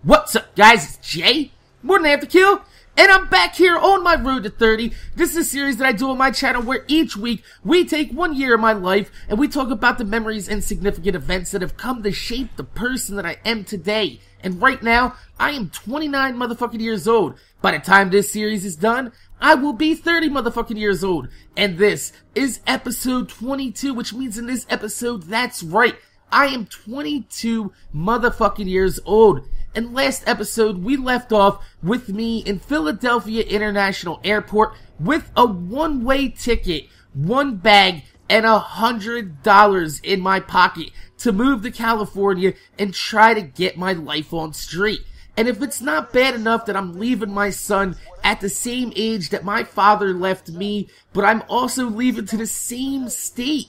What's up, guys? It's Jay, MorninAfterKill, and I'm back here on my road to 30. This is a series that I do on my channel where each week we take 1 year of my life and we talk about the memories and significant events that have come to shape the person that I am today. And right now, I am 29 motherfucking years old. By the time this series is done, I will be 30 motherfucking years old. And this is episode 22, which means in this episode, that's right, I am 22 motherfucking years old. And last episode, we left off with me in Philadelphia International Airport with a one-way ticket, one bag, and $100 in my pocket to move to California and try to get my life on straight. And if it's not bad enough that I'm leaving my son at the same age that my father left me, but I'm also leaving to the same state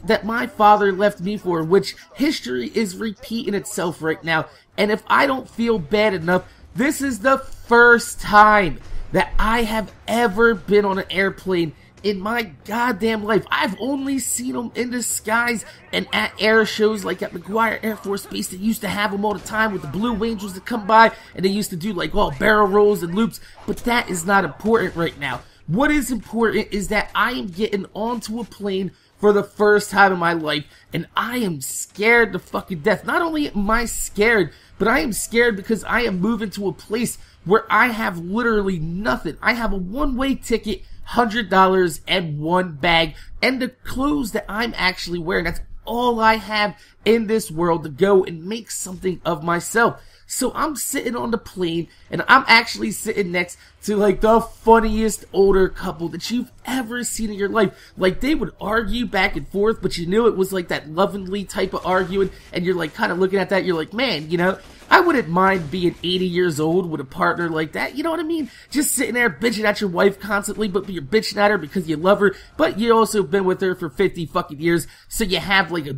that my father left me for, which history is repeating itself right now. And if I don't feel bad enough, this is the first time that I have ever been on an airplane in my goddamn life. I've only seen them in the skies and at air shows like at McGuire Air Force Base. They used to have them all the time with the Blue Angels that come by, and they used to do like all barrel rolls and loops, but that is not important right now. What is important is that I am getting onto a plane for the first time in my life, and I am scared to fucking death. Not only am I scared, but I am scared because I am moving to a place where I have literally nothing. I have a one-way ticket, $100, and one bag, and the clothes that I'm actually wearing. That's all I have in this world to go and make something of myself. So I'm sitting on the plane, and I'm actually sitting next to like the funniest older couple that you've ever seen in your life. Like, they would argue back and forth, but you knew it was like that lovingly type of arguing, and you're like kind of looking at that, you're like, man, you know, I wouldn't mind being 80 years old with a partner like that, you know what I mean? Just sitting there bitching at your wife constantly, but you're bitching at her because you love her, but you also been with her for 50 fucking years, so you have like a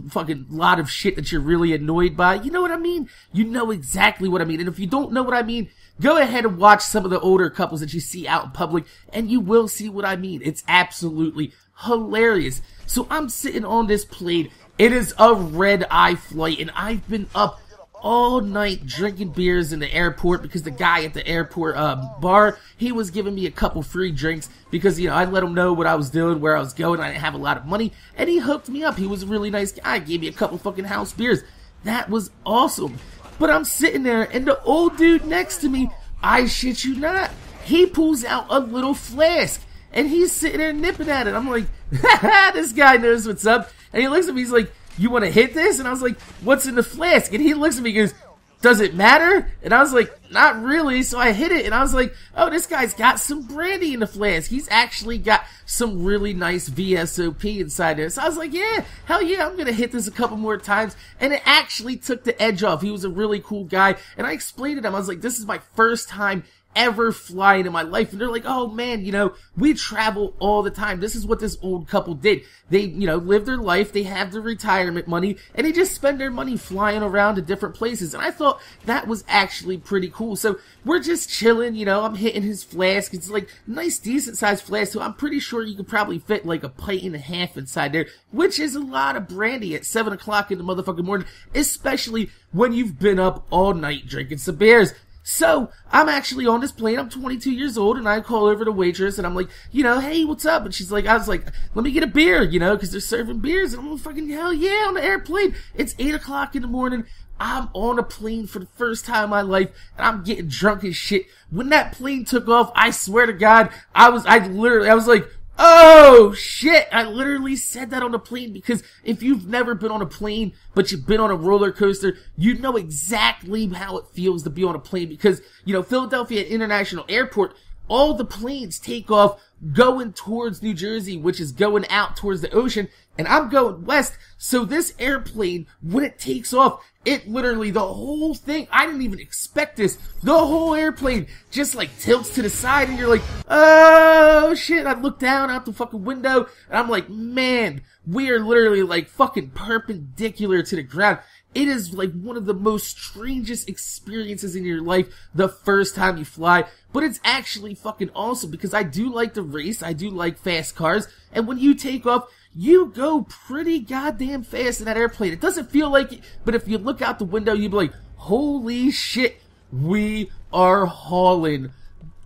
fucking lot of shit that you're really annoyed by. You know what I mean? You know exactly what I mean. And if you don't know what I mean, go ahead and watch some of the older couples that you see out in public, and you will see what I mean. It's absolutely hilarious. So I'm sitting on this plane. It is a red-eye flight, and I've been up all night drinking beers in the airport because the guy at the airport bar, he was giving me a couple free drinks because, you know, I let him know what I was doing, where I was going. I didn't have a lot of money, and he hooked me up. He was a really nice guy. Gave me a couple fucking house beers. That was awesome. But I'm sitting there, and the old dude next to me, I shit you not, he pulls out a little flask, and he's sitting there nipping at it. I'm like, haha, this guy knows what's up. And he looks at me, he's like, you want to hit this? And I was like, what's in the flask? And he looks at me and goes, does it matter? And I was like, not really. So I hit it, and I was like, oh, this guy's got some brandy in the flask. He's actually got some really nice VSOP inside there. So I was like, yeah, hell yeah, I'm going to hit this a couple more times. And it actually took the edge off. He was a really cool guy. And I explained to him, I was like, this is my first time ever flying in my life. And they're like, oh man, you know, we travel all the time. This is what this old couple did. They, you know, live their life, they have their retirement money, and they just spend their money flying around to different places. And I thought that was actually pretty cool. So we're just chilling, you know, I'm hitting his flask. It's like nice, decent sized flask. So I'm pretty sure you could probably fit like a pint and a half inside there, which is a lot of brandy at 7 o'clock in the motherfucking morning, especially when you've been up all night drinking some beers. So, I'm actually on this plane, I'm 22 years old, and I call over the waitress, and I'm like, you know, hey, what's up? And she's like, I was like, let me get a beer, you know, because they're serving beers, and I'm like, fucking hell yeah, on the airplane. It's 8 o'clock in the morning, I'm on a plane for the first time in my life, and I'm getting drunk as shit. When that plane took off, I swear to God, I was like, oh shit, I literally said that on the plane, because if you've never been on a plane, but you've been on a roller coaster, you know exactly how it feels to be on a plane, because, you know, Philadelphia International Airport, all the planes take off going towards New Jersey, which is going out towards the ocean, and I'm going west, so this airplane, when it takes off, it literally, the whole thing, I didn't even expect this, the whole airplane just like tilts to the side, and you're like, oh shit, I look down out the fucking window, and I'm like, man, we are literally like fucking perpendicular to the ground. It is like one of the most strangest experiences in your life the first time you fly, but it's actually fucking awesome because I do like to race, I do like fast cars, and when you take off, you go pretty goddamn fast in that airplane. It doesn't feel like it, but if you look out the window, you'd be like, holy shit, we are hauling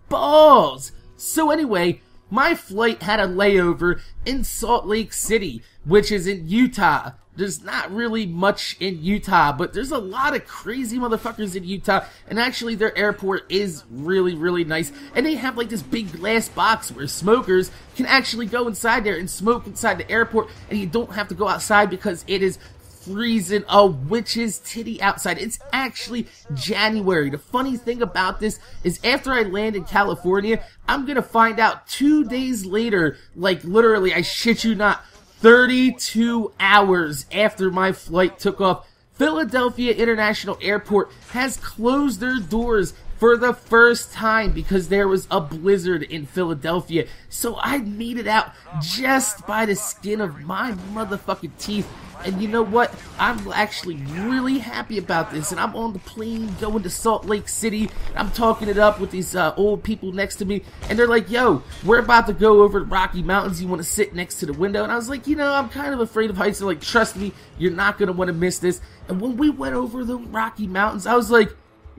balls. So anyway, my flight had a layover in Salt Lake City, which is in Utah. There's not really much in Utah, but there's a lot of crazy motherfuckers in Utah, and actually their airport is really, really nice, and they have like this big glass box where smokers can actually go inside there and smoke inside the airport, and you don't have to go outside because it is freezing a witch's titty outside. It's actually January. The funny thing about this is after I land in California, I'm gonna find out 2 days later, like literally, I shit you not, 32 hours after my flight took off, Philadelphia International Airport has closed their doors for the first time because there was a blizzard in Philadelphia. So I made it out just by the skin of my motherfucking teeth. And you know what? I'm actually really happy about this. And I'm on the plane going to Salt Lake City. I'm talking it up with these old people next to me. And they're like, yo, we're about to go over the Rocky Mountains. You want to sit next to the window? And I was like, you know, I'm kind of afraid of heights. They're like, trust me, you're not going to want to miss this. And when we went over the Rocky Mountains, I was like,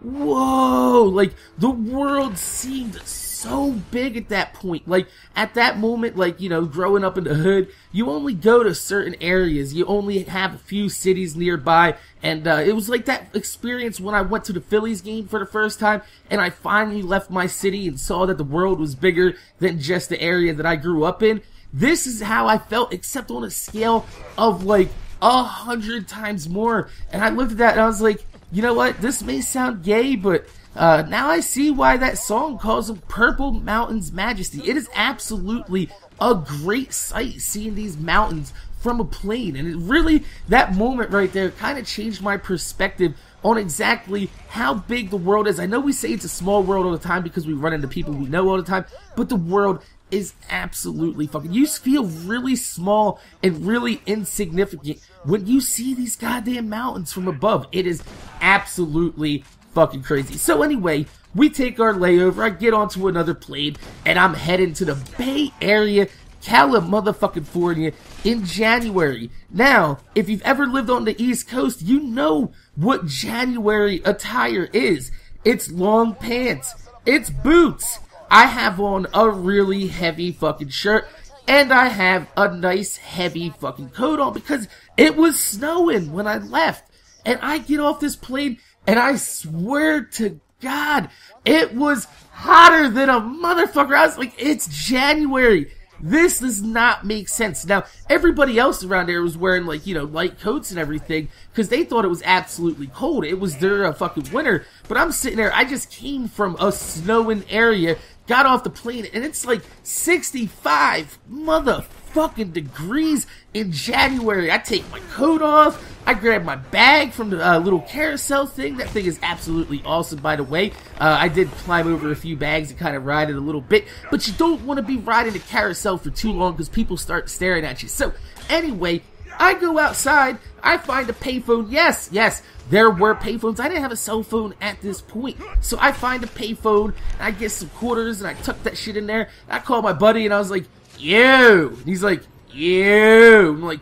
whoa, like the world seemed so big at that point. Like at that moment, like, you know, growing up in the hood, you only go to certain areas, you only have a few cities nearby, and it was like that experience when I went to the Phillies game for the first time and I finally left my city and saw that the world was bigger than just the area that I grew up in. This is how I felt, except on a scale of like 100 times more. And I looked at that and I was like, you know what, this may sound gay, but now I see why that song calls them Purple Mountains Majesty. It is absolutely a great sight seeing these mountains from a plane. And it really, that moment right there kind of changed my perspective on exactly how big the world is. I know we say it's a small world all the time because we run into people we know all the time, but the world is absolutely fucking, you feel really small and really insignificant when you see these goddamn mountains from above. It is absolutely fucking crazy. So anyway, we take our layover, I get onto another plane, and I'm heading to the Bay Area, California in January. Now, if you've ever lived on the East Coast, you know what January attire is. It's long pants, it's boots, I have on a really heavy fucking shirt, and I have a nice heavy fucking coat on because it was snowing when I left. And I get off this plane, and I swear to God, it was hotter than a motherfucker. I was like, it's January. This does not make sense. Now, everybody else around there was wearing, like, you know, light coats and everything because they thought it was absolutely cold. It was their fucking winter. But I'm sitting there, I just came from a snowing area, got off the plane, and it's like 65 motherfucking degrees in January. I take my coat off, I grab my bag from the little carousel thing. That thing is absolutely awesome, by the way. I did climb over a few bags and kind of ride it a little bit, but you don't want to be riding the carousel for too long because people start staring at you. So anyway, I go outside, I find a payphone. Yes, there were payphones. I didn't have a cell phone at this point. So I find a payphone, and I get some quarters, and I tuck that shit in there. I call my buddy, and I was like, yo. And he's like, yo. I'm like,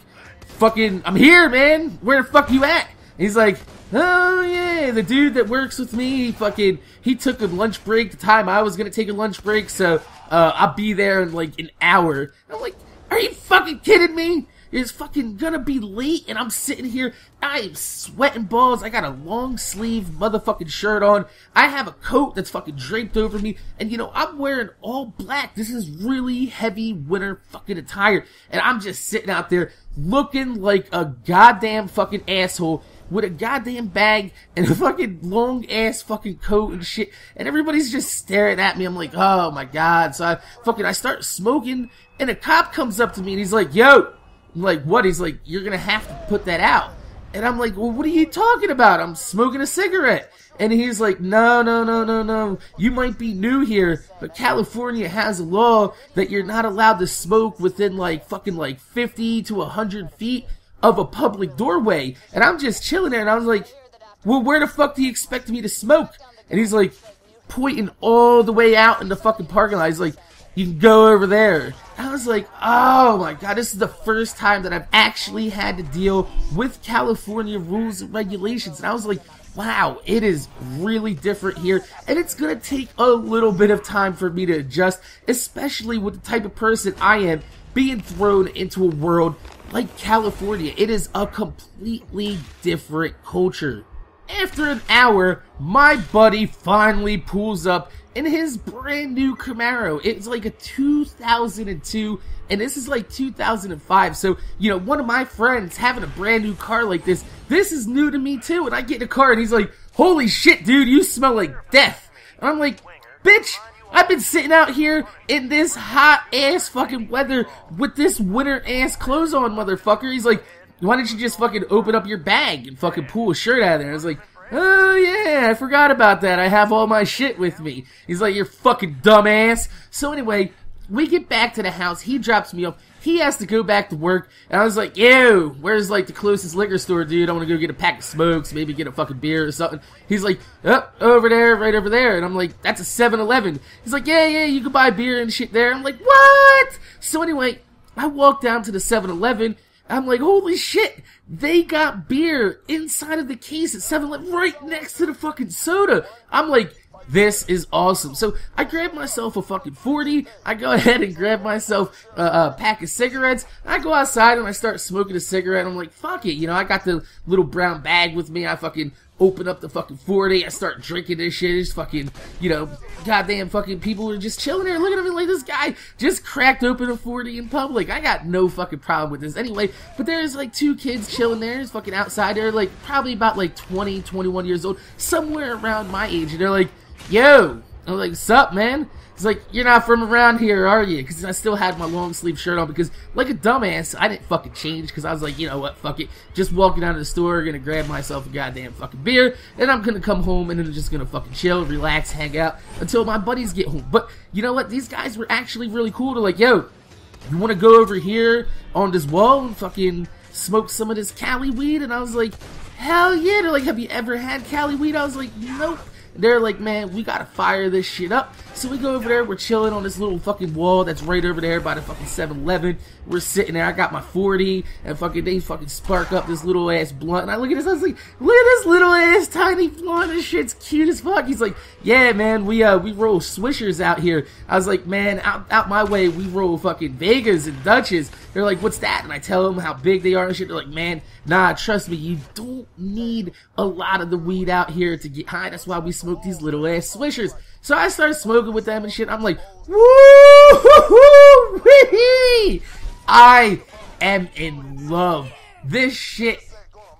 fucking, I'm here, man. Where the fuck you at? And he's like, oh, yeah, the dude that works with me, he took a lunch break the time I was gonna take a lunch break, so I'll be there in like an hour. And I'm like, are you fucking kidding me? It's fucking gonna be late, and I'm sitting here, I am sweating balls, I got a long sleeve motherfucking shirt on, I have a coat that's fucking draped over me, and you know, I'm wearing all black. This is really heavy winter fucking attire, and I'm just sitting out there looking like a goddamn fucking asshole with a goddamn bag and a fucking long ass fucking coat and shit, and everybody's just staring at me. I'm like, oh my god. So I start smoking, and a cop comes up to me and he's like, yo. I'm like, what? He's like, you're gonna have to put that out. And I'm like, well, what are you talking about? I'm smoking a cigarette. And he's like, no. You might be new here, but California has a law that you're not allowed to smoke within like fucking like 50 to 100 feet of a public doorway. And I'm just chilling there, and I was like, well, where the fuck do you expect me to smoke? And he's like, pointing all the way out in the fucking parking lot. He's like, you can go over there. I was like, oh my god, this is the first time that I've actually had to deal with California rules and regulations. And I was like, wow, it is really different here, and it's gonna take a little bit of time for me to adjust, especially with the type of person I am, being thrown into a world like California. It is a completely different culture. After an hour, my buddy finally pulls up in his brand new Camaro. It's like a 2002, and this is like 2005. So, you know, one of my friends having a brand new car like this is new to me too. And I get in the car and he's like, holy shit, dude, you smell like death. And I'm like, bitch, I've been sitting out here in this hot ass fucking weather with this winter ass clothes on, motherfucker. He's like, why don't you just fucking open up your bag and fucking pull a shirt out of there? I was like, oh yeah, I forgot about that. I have all my shit with me. He's like, you're fucking dumbass. So anyway, we get back to the house. He drops me off. He has to go back to work. And I was like, yo, where's like the closest liquor store, dude? I want to go get a pack of smokes, maybe get a fucking beer or something. He's like, oh, over there, right over there. And I'm like, that's a 7-Eleven. He's like, yeah, you can buy beer and shit there. I'm like, what? So anyway, I walk down to the 7-Eleven. I'm like, holy shit, they got beer inside of the case at 7-Eleven right next to the fucking soda. I'm like, this is awesome. So I grab myself a fucking 40. I go ahead and grab myself a pack of cigarettes. I go outside and I start smoking a cigarette. I'm like, fuck it. You know, I got the little brown bag with me. I fucking open up the fucking 40. I start drinking this shit. It's fucking, you know, goddamn fucking people are just chilling there looking at me like this guy just cracked open a 40 in public. I got no fucking problem with this anyway. But there's like two kids chilling there. It's fucking outside. They're like probably about like 20, 21 years old. Somewhere around my age. And they're like, yo. I'm like, what's up, man? He's like, you're not from around here, are you? Because I still had my long sleeve shirt on because, like a dumbass, I didn't fucking change because I was like, you know what, fuck it. Just walking out of the store, gonna grab myself a goddamn fucking beer, and I'm gonna come home and then just gonna fucking chill, relax, hang out until my buddies get home. But you know what? These guys were actually really cool. They're like, yo, you want to go over here on this wall and fucking smoke some of this Cali weed? And I was like, hell yeah. They're like, have you ever had Cali weed? I was like, nope. They're like, man, we gotta fire this shit up. So we go over there, we're chilling on this little fucking wall that's right over there by the fucking 7-Eleven. We're sitting there, I got my 40, and fucking they fucking spark up this little ass blunt. And I look at this, I was like, look at this little ass tiny blunt, this shit's cute as fuck. He's like, yeah, man, we roll swishers out here. I was like, man, out my way, we roll fucking Vegas and Dutches. They're like, what's that? And I tell them how big they are and shit. They're like, man, nah, trust me, you don't need a lot of the weed out here to get high. That's why we smoke these little ass swishers. So I started smoking with them and shit. I'm like, woo-hoo-hoo-wee! I am in love. This shit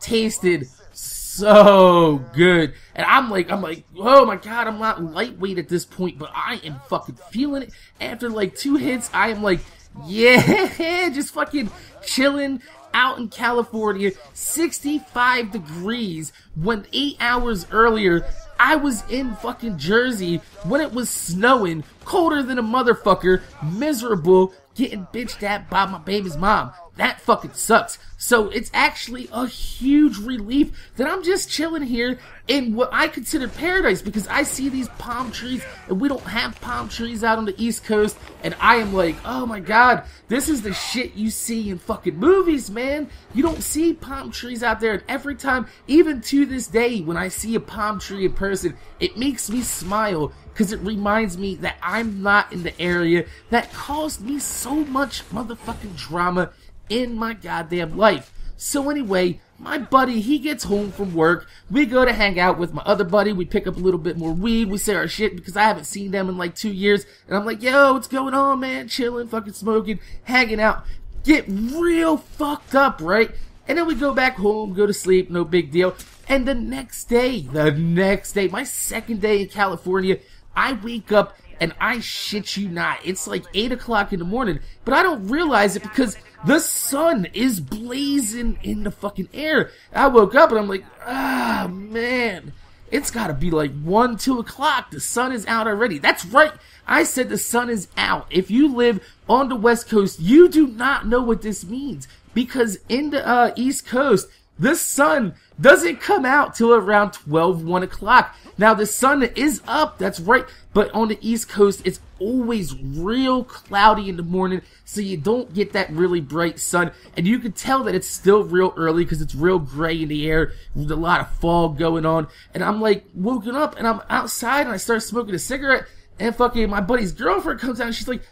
tasted so good. And I'm like, oh my god, I'm not lightweight at this point, but I am fucking feeling it. After like 2 hits, I am like, yeah, just fucking chilling out in California, 65 degrees, when 8 hours earlier, I was in fucking Jersey when it was snowing, colder than a motherfucker, miserable, getting bitched at by my baby's mom. That fucking sucks. So it's actually a huge relief that I'm just chilling here in what I consider paradise, because I see these palm trees and we don't have palm trees out on the East Coast, and I am like, oh my god, this is the shit you see in fucking movies, man. You don't see palm trees out there, and every time, even to this day, when I see a palm tree in person, it makes me smile, because it reminds me that I'm not in the area that caused me so much motherfucking drama in my goddamn life. So anyway, my buddy, he gets home from work. We go to hang out with my other buddy. We pick up a little bit more weed. We say our shit because I haven't seen them in like 2 years. And I'm like, yo, what's going on, man? Chilling, fucking smoking, hanging out. Get real fucked up, right? And then we go back home, go to sleep, no big deal. And the next day, my second day in California, I wake up and I shit you not, it's like 8 o'clock in the morning, but I don't realize it because the sun is blazing in the fucking air. I woke up and I'm like, ah, man, it's gotta be like 1, 2 o'clock. The sun is out already. That's right. I said the sun is out. If you live on the West Coast, you do not know what this means, because in the East Coast, the sun doesn't come out till around 12, 1 o'clock. Now, the sun is up, that's right, but on the East Coast, it's always real cloudy in the morning, so you don't get that really bright sun, and you can tell that it's still real early because it's real gray in the air, with a lot of fog going on, and I'm like, woken up, and I'm outside, and I start smoking a cigarette, and fucking my buddy's girlfriend comes out, and she's like,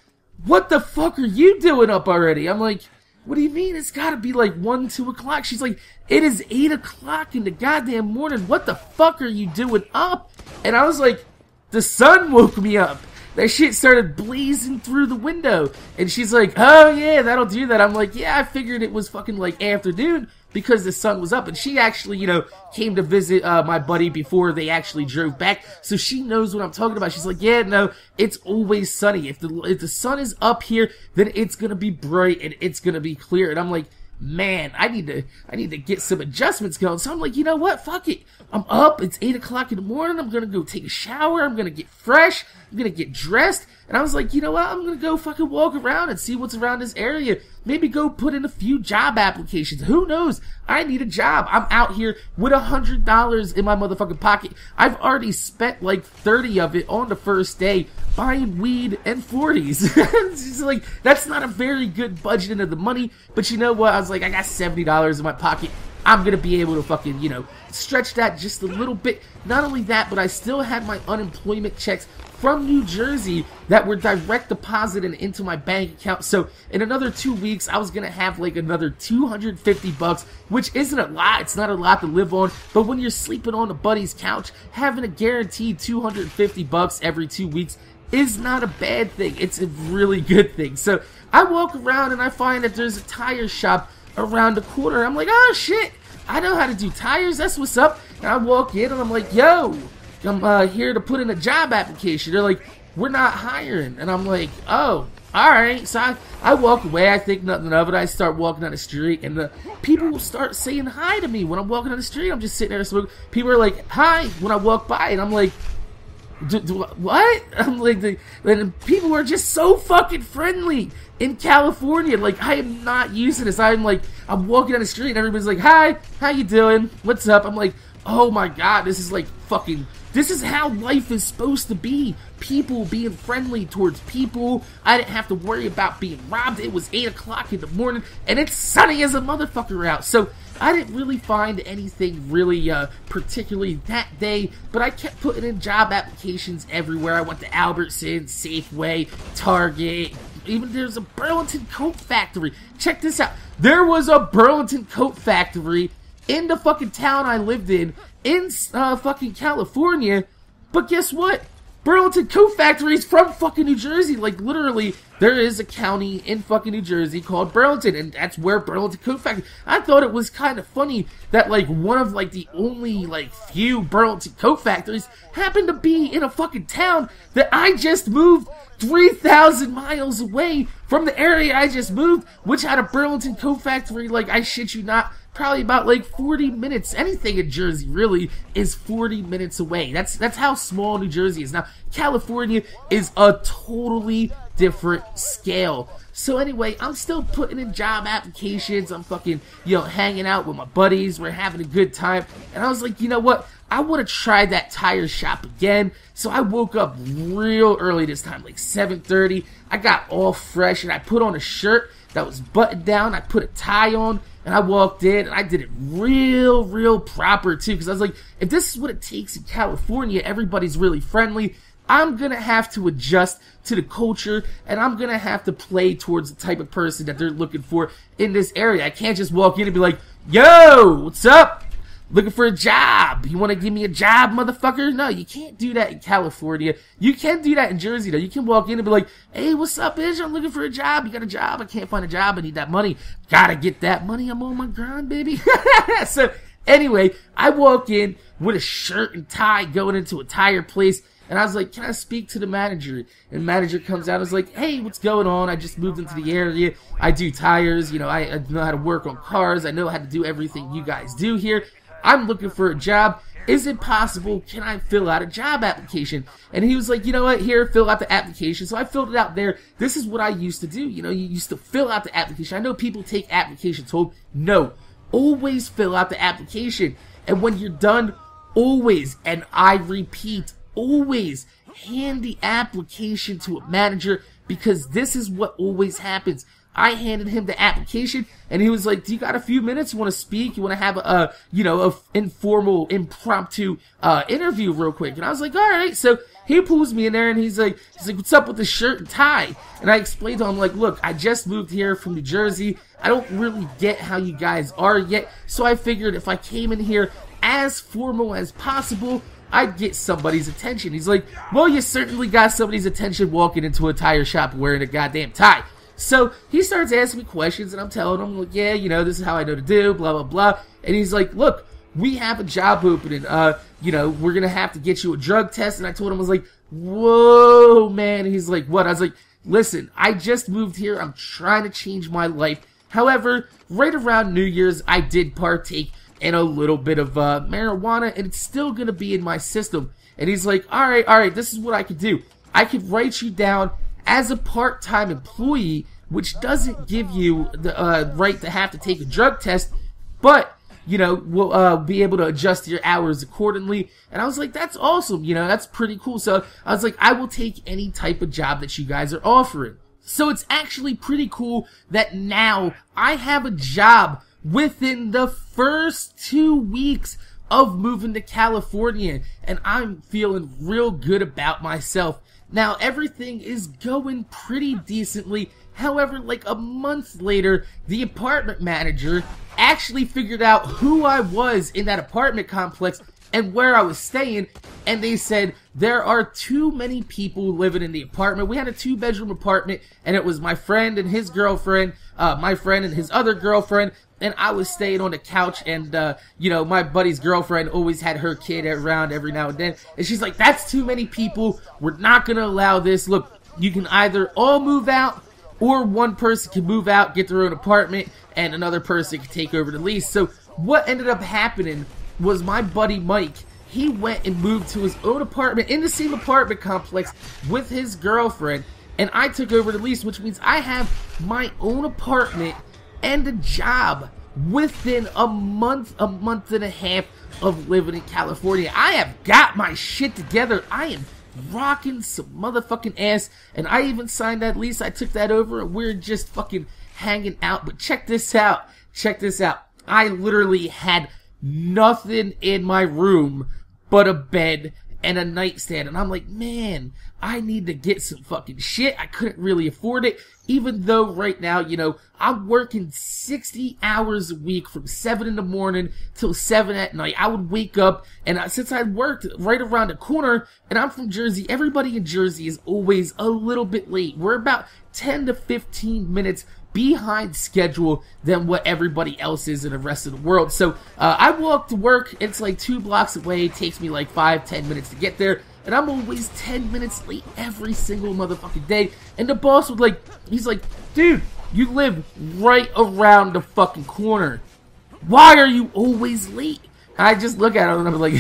what the fuck are you doing up already? I'm like, what do you mean? It's gotta be like 1, 2 o'clock. She's like, it is 8 o'clock in the goddamn morning. What the fuck are you doing up? And I was like, the sun woke me up. That shit started blazing through the window. And she's like, oh yeah, that'll do that. I'm like, yeah, I figured it was fucking like afternoon because the sun was up. And she actually, you know, came to visit my buddy before they actually drove back. So she knows what I'm talking about. She's like, yeah, no, it's always sunny. If the sun is up here, then it's gonna be bright and it's gonna be clear. And I'm like, man, I need to get some adjustments going. So I'm like, you know what? Fuck it. I'm up. It's 8 o'clock in the morning. I'm gonna go take a shower. I'm gonna get fresh. I'm gonna get dressed. And I was like, you know what? I'm gonna go fucking walk around and see what's around this area. Maybe go put in a few job applications. Who knows? I need a job. I'm out here with $100 in my motherfucking pocket. I've already spent like 30 of it on the first day buying weed and 40s. It's like, that's not a very good budgeting of the money. But you know what? I was like, I got $70 in my pocket. I'm gonna be able to fucking, you know, stretch that just a little bit. Not only that, but I still had my unemployment checks from New Jersey that were direct deposited into my bank account. So in another 2 weeks, I was gonna have like another $250, which isn't a lot. It's not a lot to live on, but when you're sleeping on a buddy's couch, having a guaranteed $250 every 2 weeks is not a bad thing. It's a really good thing. So I walk around and I find that there's a tire shop around the corner. I'm like, oh shit, I know how to do tires. That's what's up. And I walk in and I'm like, yo, I'm here to put in a job application. They're like, we're not hiring. And I'm like, oh, alright. So I walk away. I think nothing of it. I start walking down the street and the people start saying hi to me when I'm walking down the street. I'm just sitting there smoking. People are like, hi, when I walk by. And I'm like, what? I'm like, and people are just so fucking friendly in California. Like, I am not used to this. I'm walking down the street and everybody's like, hi, how you doing? What's up? I'm like, oh my god, this is like fucking, this is how life is supposed to be. People being friendly towards people. I didn't have to worry about being robbed. It was 8 o'clock in the morning and it's sunny as a motherfucker out. So I didn't really find anything really particularly that day, but I kept putting in job applications everywhere. I went to Albertsons, Safeway, Target, even there's a Burlington coat factory. Check this out. There was a Burlington coat factory in the fucking town I lived in fucking California, but guess what? Burlington Coat Factory is from fucking New Jersey. Like, literally, there is a county in fucking New Jersey called Burlington, and that's where Burlington Coat Factory. I thought it was kind of funny that, like, one of, like, the only, like, few Burlington Coat Factories happened to be in a fucking town that I just moved 3,000 miles away from the area I just moved, which had a Burlington Coat Factory, like, I shit you not, probably about like 40 minutes. Anything in Jersey really is 40 minutes away. That's how small New Jersey is. Now, California is a totally different scale. So anyway, I'm still putting in job applications. I'm fucking, you know, hanging out with my buddies. We're having a good time. And I was like, you know what? I want to try that tire shop again. So I woke up real early this time, like 7:30. I got all fresh and I put on a shirt that was buttoned down. I put a tie on. And I walked in, and I did it real proper, too. Because I was like, if this is what it takes in California, everybody's really friendly, I'm going to have to adjust to the culture, and I'm going to have to play towards the type of person that they're looking for in this area. I can't just walk in and be like, yo, what's up? Looking for a job. You want to give me a job, motherfucker? No, you can't do that in California. You can do that in Jersey, though. You can walk in and be like, hey, what's up, bitch? I'm looking for a job. You got a job? I can't find a job. I need that money. Gotta get that money. I'm on my grind, baby. So, anyway, I walk in with a shirt and tie going into a tire place. And I was like, can I speak to the manager? And the manager comes out and is like, hey, what's going on? I just moved into the area. I do tires. You know, I know how to work on cars. I know how to do everything you guys do here. I'm looking for a job. Is it possible? Can I fill out a job application? And he was like, you know what? Here, fill out the application. So I filled it out there. This is what I used to do. You know, you used to fill out the application. I know people take applications home. No. always fill out the application. And when you're done, always, and I repeat, always hand the application to a manager, because this is what always happens. I handed him the application, and he was like, do you got a few minutes? You want to speak? You want to have a informal, impromptu, interview real quick? And I was like, alright. So he pulls me in there, and he's like, what's up with the shirt and tie? And I explained to him, like, look, I just moved here from New Jersey. I don't really get how you guys are yet. So I figured if I came in here as formal as possible, I'd get somebody's attention. He's like, well, you certainly got somebody's attention walking into a tire shop wearing a goddamn tie. So he starts asking me questions, and I'm telling him, like, yeah, this is how I know to do, blah, blah, blah. And he's like, look, we have a job opening. We're going to have to get you a drug test. And I told him, I was like, whoa, man. And he's like, what? I was like, listen, I just moved here. I'm trying to change my life. However, right around New Year's, I did partake in a little bit of marijuana, and it's still going to be in my system. And he's like, all right, this is what I could do. I could write you down as a part-time employee, which doesn't give you the right to have to take a drug test, but, we'll be able to adjust your hours accordingly. And I was like, that's awesome, that's pretty cool. So I was like, I will take any type of job that you guys are offering. So it's actually pretty cool that now I have a job within the first 2 weeks of moving to California, and I'm feeling real good about myself. Now, everything is going pretty decently. However, like a month later, the apartment manager actually figured out who I was in that apartment complex and where I was staying, and they said, there are too many people living in the apartment. We had a 2-bedroom apartment, and it was my friend and his girlfriend, my friend and his other girlfriend, and I was staying on the couch, and, my buddy's girlfriend always had her kid around every now and then, and she's like, that's too many people, we're not gonna allow this. Look, you can either all move out, or one person can move out, get their own apartment, and another person can take over the lease. So what ended up happening was my buddy Mike, he went and moved to his own apartment in the same apartment complex with his girlfriend, and I took over the lease, which means I have my own apartment and a job within a month and a half of living in California. I have got my shit together. I am rocking some motherfucking ass, and I even signed that lease. I took that over, and we're just fucking hanging out. But check this out. I literally had nothing in my room but a bed and a nightstand, and I'm like, man, I need to get some fucking shit. I couldn't really afford it, even though right now, I'm working 60 hours a week from 7 in the morning till 7 at night. I would wake up, and since I worked right around the corner, and I'm from Jersey, everybody in Jersey is always a little bit late. We're about 10 to 15 minutes behind schedule than what everybody else is in the rest of the world. So I walk to work, it's like 2 blocks away, it takes me like 5-10 minutes to get there, and I'm always 10 minutes late every single motherfucking day. And the boss would he's like, dude, you live right around the fucking corner, why are you always late? And I just look at him and I'm like,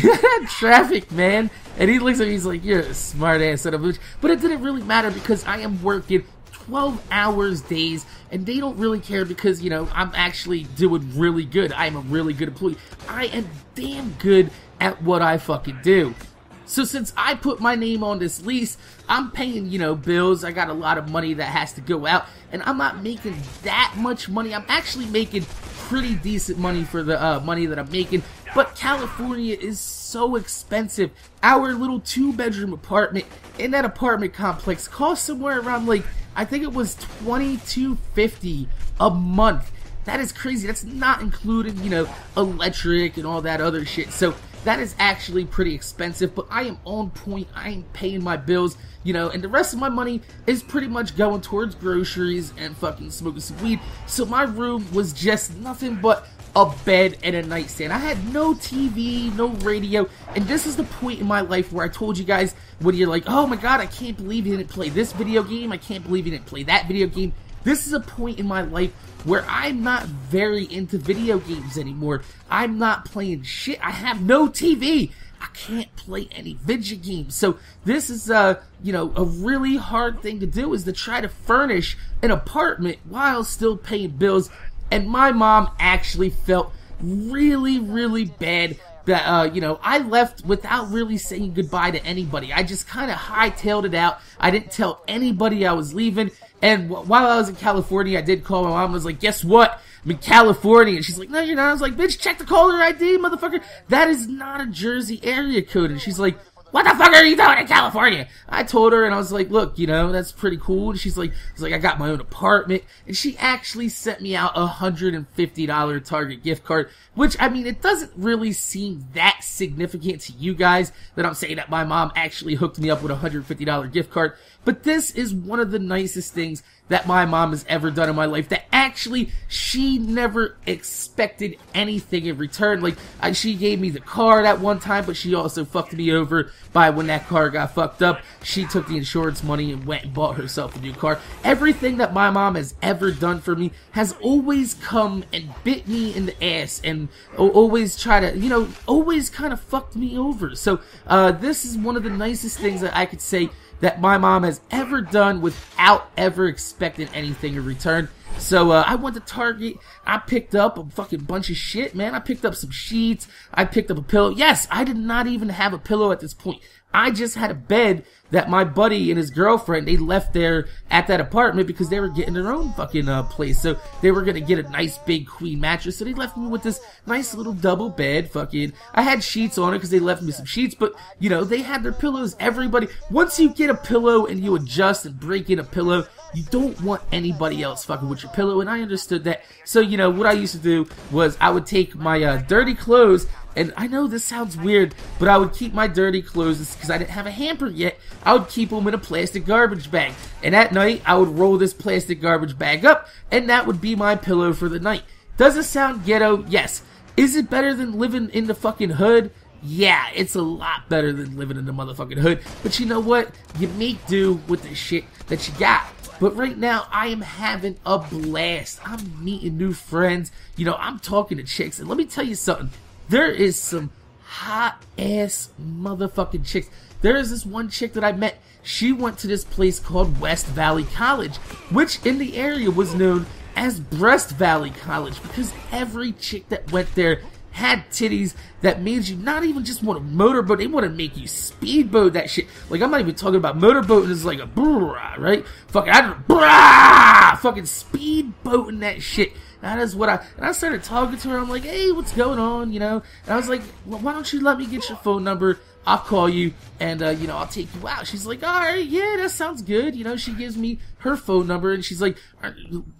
traffic, man. And he looks at me, he's like, you're a smart ass son of a bitch. But it didn't really matter, because I am working 12 hours days, and they don't really care, because, I'm actually doing really good. I am a really good employee. I am damn good at what I fucking do. So since I put my name on this lease, I'm paying, bills. I got a lot of money that has to go out, and I'm not making that much money. I'm actually making pretty decent money for the money that I'm making, but California is so expensive. Our little 2-bedroom apartment in that apartment complex costs somewhere around I think it was $22.50 a month. That is crazy. That's not including, electric and all that other shit. So that is actually pretty expensive, but I am on point. I am paying my bills, and the rest of my money is pretty much going towards groceries and fucking smoking some weed. So my room was just nothing but a bed and a nightstand. I had no TV, no radio, and this is the point in my life where I told you guys, when you're like, oh my god, I can't believe you didn't play this video game, I can't believe you didn't play that video game. This is a point in my life where I'm not very into video games anymore. I'm not playing shit. I have no TV. I can't play any video games. So this is, a really hard thing to do, is to try to furnish an apartment while still paying bills. And my mom actually felt really, really bad that, you know, I left without really saying goodbye to anybody. I just kind of hightailed it out. I didn't tell anybody I was leaving. And while I was in California, I did call my mom and was like, guess what? I'm in California. And she's like, no, you're not. I was like, bitch, check the caller ID, motherfucker. That is not a Jersey area code. And she's like, what the fuck are you doing in California? I told her, and I was like, look, you know, that's pretty cool. And she's like, I got my own apartment. And she actually sent me out a $150 Target gift card, which, I mean, it doesn't really seem that significant to you guys that I'm saying that my mom actually hooked me up with a $150 gift card. But this is one of the nicest things that my mom has ever done in my life, that actually she never expected anything in return. Like, she gave me the car at one time, but she also fucked me over by when that car got fucked up. She took the insurance money and went and bought herself a new car. Everything that my mom has ever done for me has always come and bit me in the ass and always try to, you know, always kind of fucked me over. So, this is one of the nicest things that I could say that my mom has ever done without ever expecting anything in return. So, I went to Target, I picked up a fucking bunch of shit, man. I picked up some sheets, I picked up a pillow. Yes, I did not even have a pillow at this point. I just had a bed that my buddy and his girlfriend, they left there at that apartment because they were getting their own fucking place. So they were gonna get a nice big queen mattress. So they left me with this nice little double bed. Fucking, I had sheets on it because they left me some sheets. But you know, they had their pillows. Everybody, once you get a pillow and you adjust and break in a pillow, you don't want anybody else fucking with your pillow, and I understood that. So, you know, what I used to do was I would take my dirty clothes, and I know this sounds weird, but I would keep my dirty clothes, because I didn't have a hamper yet, I would keep them in a plastic garbage bag. And at night, I would roll this plastic garbage bag up, and that would be my pillow for the night. Does it sound ghetto? Yes. Is it better than living in the fucking hood? Yeah, it's a lot better than living in the motherfucking hood. But you know what? You make do with the shit that you got. But right now, I am having a blast. I'm meeting new friends. You know, I'm talking to chicks. And let me tell you something. There is some hot-ass motherfucking chicks. There is this one chick that I met. She went to this place called West Valley College, which in the area was known as Breast Valley College, because every chick that went there had titties that made you not even just want to motorboat, they want to make you speedboat that shit. Like, I'm not even talking about motorboating, it's like a brrrah, right? Fucking speedboating that shit. That is what and I started talking to her. I'm like, hey, what's going on, you know? And I was like, well, why don't you let me get your phone number? I'll call you, and, you know, I'll take you out. She's like, all right, yeah, that sounds good. You know, she gives me her phone number, and she's like,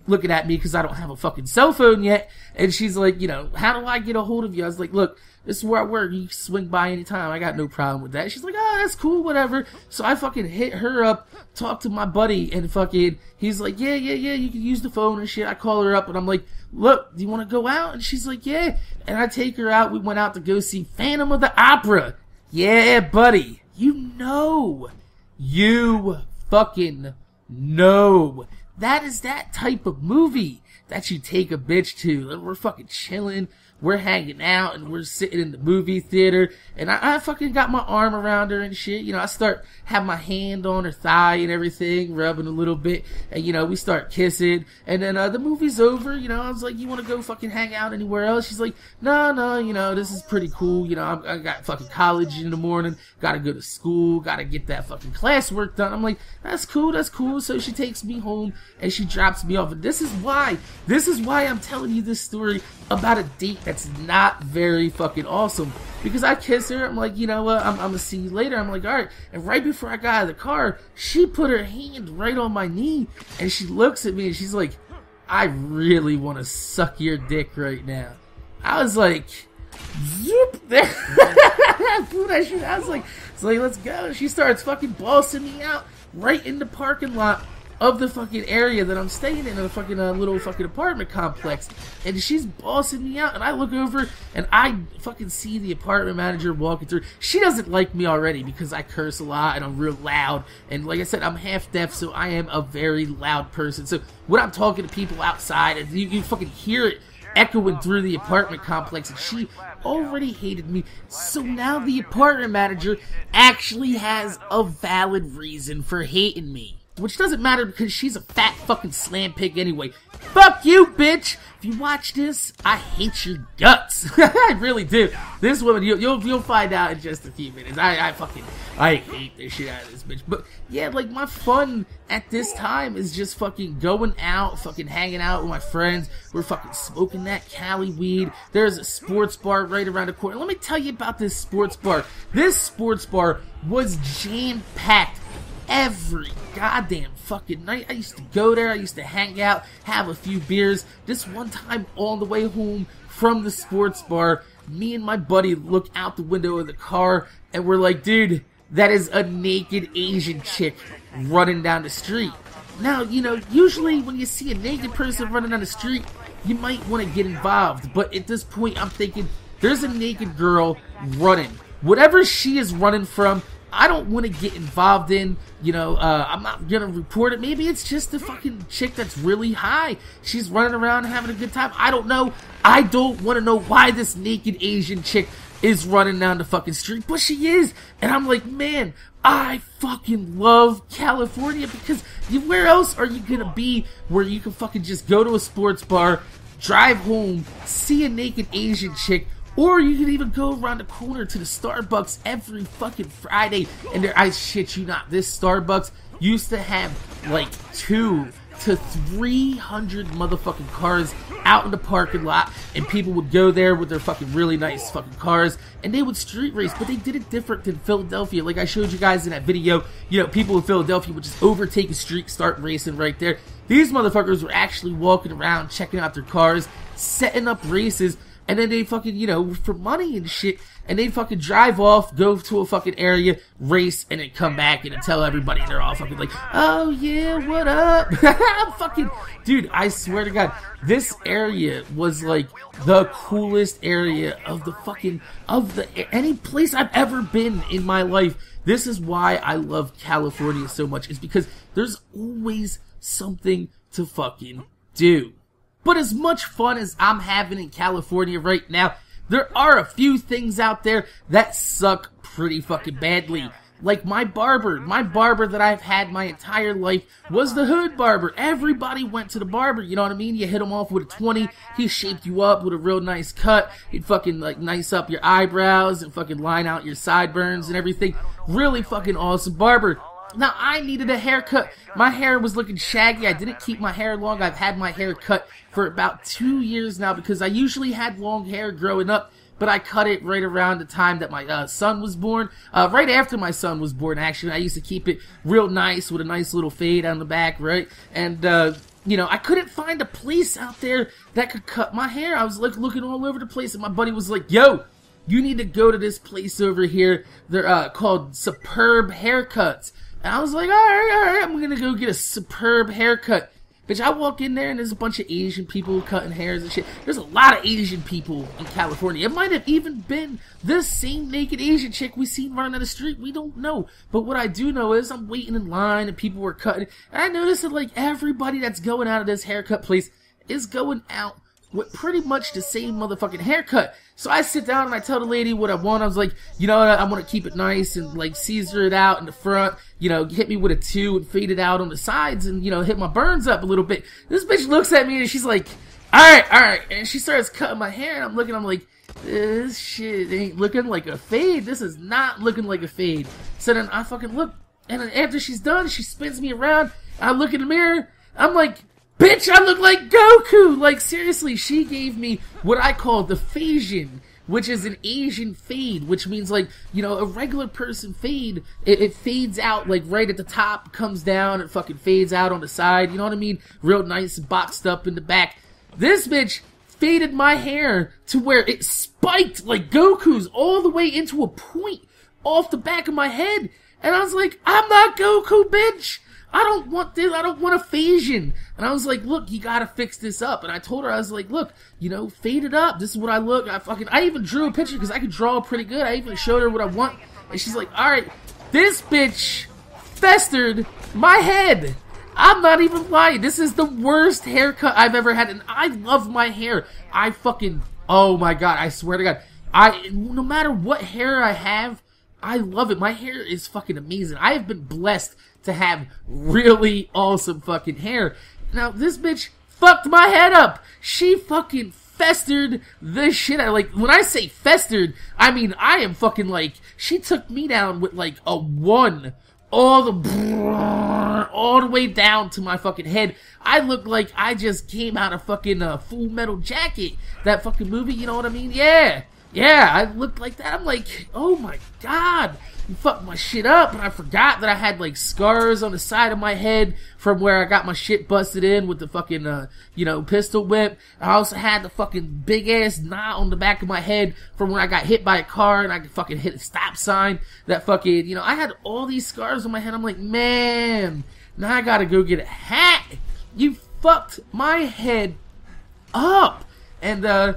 looking at me because I don't have a fucking cell phone yet. And she's like, you know, how do I get a hold of you? I was like, look, this is where I work. You can swing by anytime. I got no problem with that. She's like, oh, that's cool, whatever. So I fucking hit her up, talk to my buddy, and fucking, he's like, yeah, you can use the phone and shit. I call her up, and I'm like, look, do you want to go out? And she's like, yeah. And I take her out. We went out to go see Phantom of the Opera. Yeah, buddy. You fucking know. That is that type of movie that you take a bitch to. We're fucking chilling. We're hanging out and we're sitting in the movie theater, and I fucking got my arm around her and shit. You know, I start have my hand on her thigh and everything, rubbing a little bit, and you know, we start kissing, and then the movie's over. You know, I was like, you want to go fucking hang out anywhere else? She's like, no, you know, this is pretty cool. You know, I got fucking college in the morning, gotta go to school, gotta get that fucking classwork done. I'm like, that's cool. So she takes me home and she drops me off, and this is why I'm telling you this story about a date that's not very fucking awesome. Because I kiss her, I'm like, you know what, I'm gonna see you later. I'm like, alright. And right before I got out of the car, she put her hand right on my knee, and she looks at me and she's like, I really want to suck your dick right now. I was like, zoop, there. I was like, let's go. She starts fucking bossing me out right in the parking lot of the fucking area that I'm staying in a fucking little fucking apartment complex, and she's bossing me out, and I look over and I fucking see the apartment manager walking through. She doesn't like me already because I curse a lot and I'm real loud, and like I said, I'm half deaf, so I am a very loud person. So when I'm talking to people outside, and you fucking hear it echoing through the apartment complex, and she already hated me. So now the apartment manager actually has a valid reason for hating me. which doesn't matter because she's a fat fucking slam pig anyway. Fuck you, bitch! If you watch this, I hate your guts. I really do. This woman, you'll find out in just a few minutes. I hate the shit out of this bitch. But yeah, like, my fun at this time is just fucking going out, fucking hanging out with my friends. We're fucking smoking that Cali weed. There's a sports bar right around the corner. Let me tell you about this sports bar. This sports bar was jam-packed every goddamn fucking night. I used to go there, I used to hang out, have a few beers. This one time on the way home from the sports bar, me and my buddy look out the window of the car and we're like, dude, that is a naked Asian chick running down the street. Now, you know, usually when you see a naked person running down the street, you might want to get involved, but at this point I'm thinking, there's a naked girl running. Whatever she is running from, I don't want to get involved in, you know, I'm not gonna report it. Maybe it's just a fucking chick that's really high. She's running around having a good time. I don't know. I don't want to know why this naked Asian chick is running down the fucking street, but she is. And I'm like, man, I fucking love California because where else are you gonna be where you can fucking just go to a sports bar, drive home, see a naked Asian chick, or you can even go around the corner to the Starbucks every fucking Friday, and there, I shit you not, this Starbucks used to have like 200 to 300 motherfucking cars out in the parking lot, and people would go there with their fucking really nice fucking cars, and they would street race, but they did it different than Philadelphia. Like I showed you guys in that video, you know, people in Philadelphia would just overtake a street, start racing right there. These motherfuckers were actually walking around, checking out their cars, setting up races, and then they fucking, you know, for money and shit, and they fucking drive off, go to a fucking area, race, and then come back and then tell everybody, and they're all fucking like, oh yeah, what up? I'm fucking, dude, I swear to God, this area was like the coolest area of the fucking, any place I've ever been in my life. This is why I love California so much, is because there's always something to fucking do. But as much fun as I'm having in California right now, there are a few things out there that suck pretty fucking badly. Like my barber that I've had my entire life was the hood barber. Everybody went to the barber, you know what I mean? You hit him off with a 20, he shaped you up with a real nice cut, he'd fucking like nice up your eyebrows and fucking line out your sideburns and everything. Really fucking awesome barber. Now, I needed a haircut. My hair was looking shaggy. I didn't keep my hair long. I've had my hair cut for about 2 years now because I usually had long hair growing up, but I cut it right around the time that my son was born. Right after my son was born, actually. I used to keep it real nice with a nice little fade on the back, right? And, you know, I couldn't find a place out there that could cut my hair. I was like looking all over the place, and my buddy was like, yo, you need to go to this place over here. They're called Superb Haircuts. And I was like, alright, I'm gonna go get a superb haircut. Bitch, I walk in there and there's a bunch of Asian people cutting hairs and shit. There's a lot of Asian people in California. It might have even been this same naked Asian chick we seen running down the street. We don't know. But what I do know is I'm waiting in line and people were cutting. And I noticed that like everybody that's going out of this haircut place is going out with pretty much the same motherfucking haircut. So I sit down and I tell the lady what I want. I was like, you know what, I want to keep it nice and like Caesar it out in the front, you know, hit me with a 2 and fade it out on the sides and, you know, hit my burns up a little bit. This bitch looks at me and she's like, alright, and she starts cutting my hair and I'm like, this shit ain't looking like a fade. This is not looking like a fade. So then I fucking look, and then after she's done, she spins me around, I look in the mirror, I'm like, bitch, I look like Goku! Like, seriously, she gave me what I call the Phasian, which is an Asian fade, which means, like, you know, a regular person fade, it fades out, like, right at the top, comes down, and fucking fades out on the side, you know what I mean? Real nice, boxed up in the back. This bitch faded my hair to where it spiked like Goku's all the way into a point off the back of my head. And I was like, I'm not Goku, bitch! I don't want this, I don't want a Phasian. And I was like, look, you gotta fix this up. And I told her, I was like, look, you know, fade it up. This is what I look. I even drew a picture because I could draw pretty good. I even showed her what I want. And she's like, alright, this bitch festered my head. I'm not even lying. This is the worst haircut I've ever had. And I love my hair. I fucking, oh my god, I swear to god. No matter what hair I have, I love it. My hair is fucking amazing. I have been blessed to have really awesome fucking hair. Now, this bitch fucked my head up. She fucking festered the shit out. Like, when I say festered, I mean, I am fucking like, she took me down with like a 1 all the way down to my fucking head. I look like I just came out of fucking Full Metal Jacket, that fucking movie, you know what I mean? Yeah, I looked like that. I'm like, oh my god, you fucked my shit up. And I forgot that I had like scars on the side of my head from where I got my shit busted in with the fucking, pistol whip. I also had the fucking big ass knot on the back of my head from when I got hit by a car and I fucking hit a stop sign. That fucking, I had all these scars on my head. I'm like, man, now I gotta go get a hat. You fucked my head up. And, and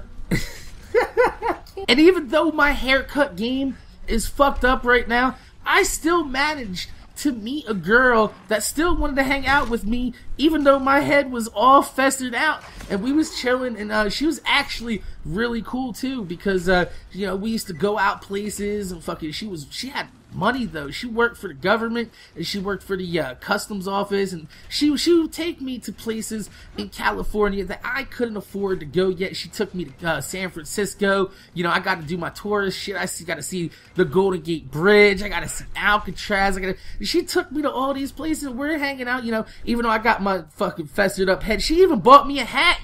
even though my haircut game is fucked up right now, I still managed to meet a girl that still wanted to hang out with me, even though my head was all festered out. And we was chilling, and she was actually really cool too, because we used to go out places and fucking. She had money though. She worked for the government and she worked for the customs office, and she would take me to places in California that I couldn't afford to go yet. She took me to San Francisco. I got to do my tourist shit. I got to see the Golden Gate Bridge. I got to see Alcatraz. She took me to all these places, and we're hanging out. Even though I got my fucking festered up head, she even bought me a hat.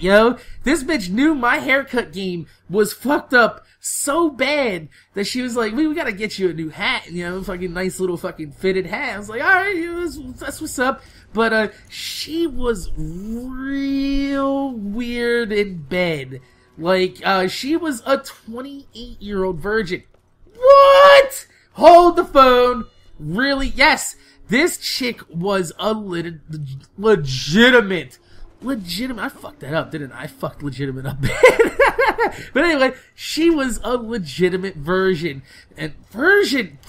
This bitch knew my haircut game was fucked up so bad that she was like, we gotta get you a new hat, fucking nice little fucking fitted hat. I was like, alright, that's what's up. But, she was real weird in bed. Like, she was a 28-year-old virgin. What? Hold the phone. Really? Yes. This chick was a legitimate. I fucked that up, didn't I? I fucked legitimate up. But anyway, she was a legitimate virgin. Virgin!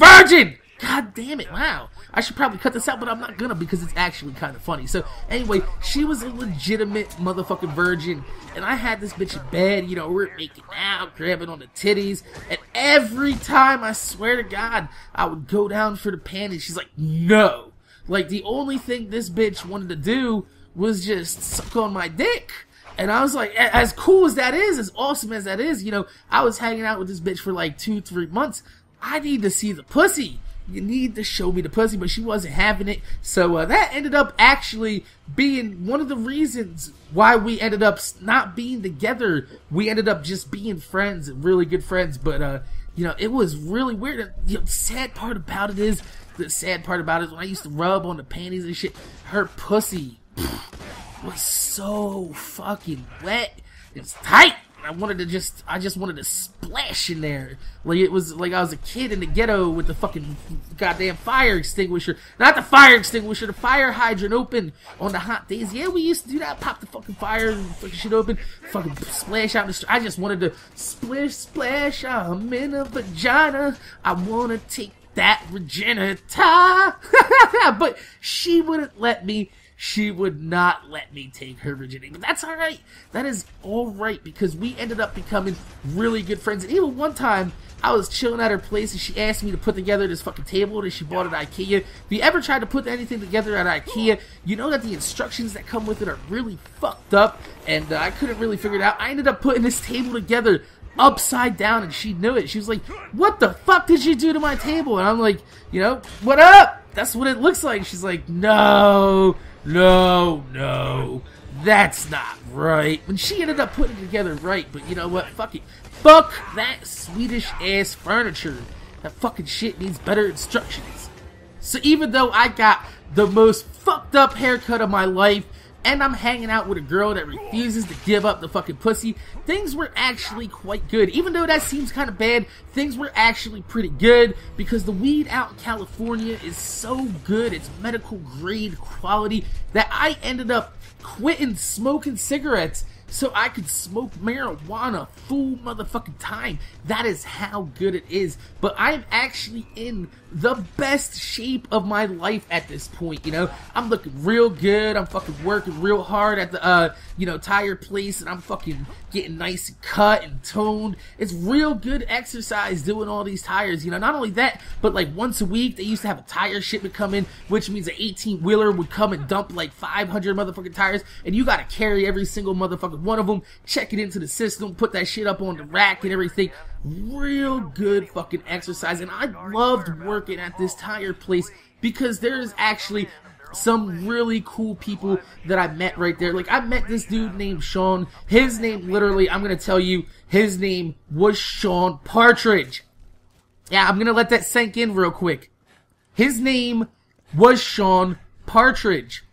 God damn it, wow. I should probably cut this out, but I'm not gonna, because it's actually kind of funny. So, anyway, she was a legitimate motherfucking virgin. And I had this bitch in bed, we're making out, grabbing on the titties. And every time, I swear to God, I would go down for the panties. She's like, no. Like, the only thing this bitch wanted to do was just suck on my dick. And I was like, as cool as that is, as awesome as that is, I was hanging out with this bitch for like 2-3 months. I need to see the pussy. You need to show me the pussy, but she wasn't having it. So that ended up actually being one of the reasons why we ended up not being together. We ended up just being friends, really good friends. But it was really weird. The sad part about it is when I used to rub on the panties and shit, her pussy was so fucking wet. It's tight. I just wanted to splash in there. Like it was like I was a kid in the ghetto with the fucking goddamn fire extinguisher. Not the fire extinguisher, the fire hydrant open on the hot days. Yeah, we used to do that. Pop the fucking fire and fucking shit open. Fucking splash out in the street. I just wanted to splash. I'm in a vagina. I wanna take that virginity. But she wouldn't let me. She would not let me take her virginity. But that's alright. That is alright, because we ended up becoming really good friends. And even one time, I was chilling at her place and she asked me to put together this fucking table that she bought at IKEA. If you ever tried to put anything together at IKEA, you know that the instructions that come with it are really fucked up. And I couldn't really figure it out. I ended up putting this table together upside down, and she knew it. She was like, what the fuck did you do to my table? And I'm like, what up? That's what it looks like. She's like, no, that's not right. And she ended up putting it together right, but you know what? Fuck it. Fuck that Swedish ass furniture. That fucking shit needs better instructions. So even though I got the most fucked up haircut of my life, and I'm hanging out with a girl that refuses to give up the fucking pussy, things were actually quite good. Even though that seems kind of bad, things were actually pretty good, because the weed out in California is so good, it's medical grade quality, that I ended up quitting smoking cigarettes so I could smoke marijuana full motherfucking time. That is how good it is. But I'm actually in the best shape of my life at this point, you know? I'm looking real good. I'm fucking working real hard at the, you know, tire place, and I'm fucking getting nice and cut and toned. It's real good exercise doing all these tires, you know? Not only that, but like once a week, they used to have a tire shipment come in, which means an 18-wheeler would come and dump like 500 motherfucking tires, and you gotta carry every single motherfucking one of them, check it into the system, put that shit up on the rack and everything. Real good fucking exercise, and I loved working at this tire place because there's actually some really cool people that I met right there. Like, I met this dude named Sean. His name, literally, I'm gonna tell you, his name was Sean Partridge. Yeah, I'm gonna let that sink in real quick. His name was Sean Partridge.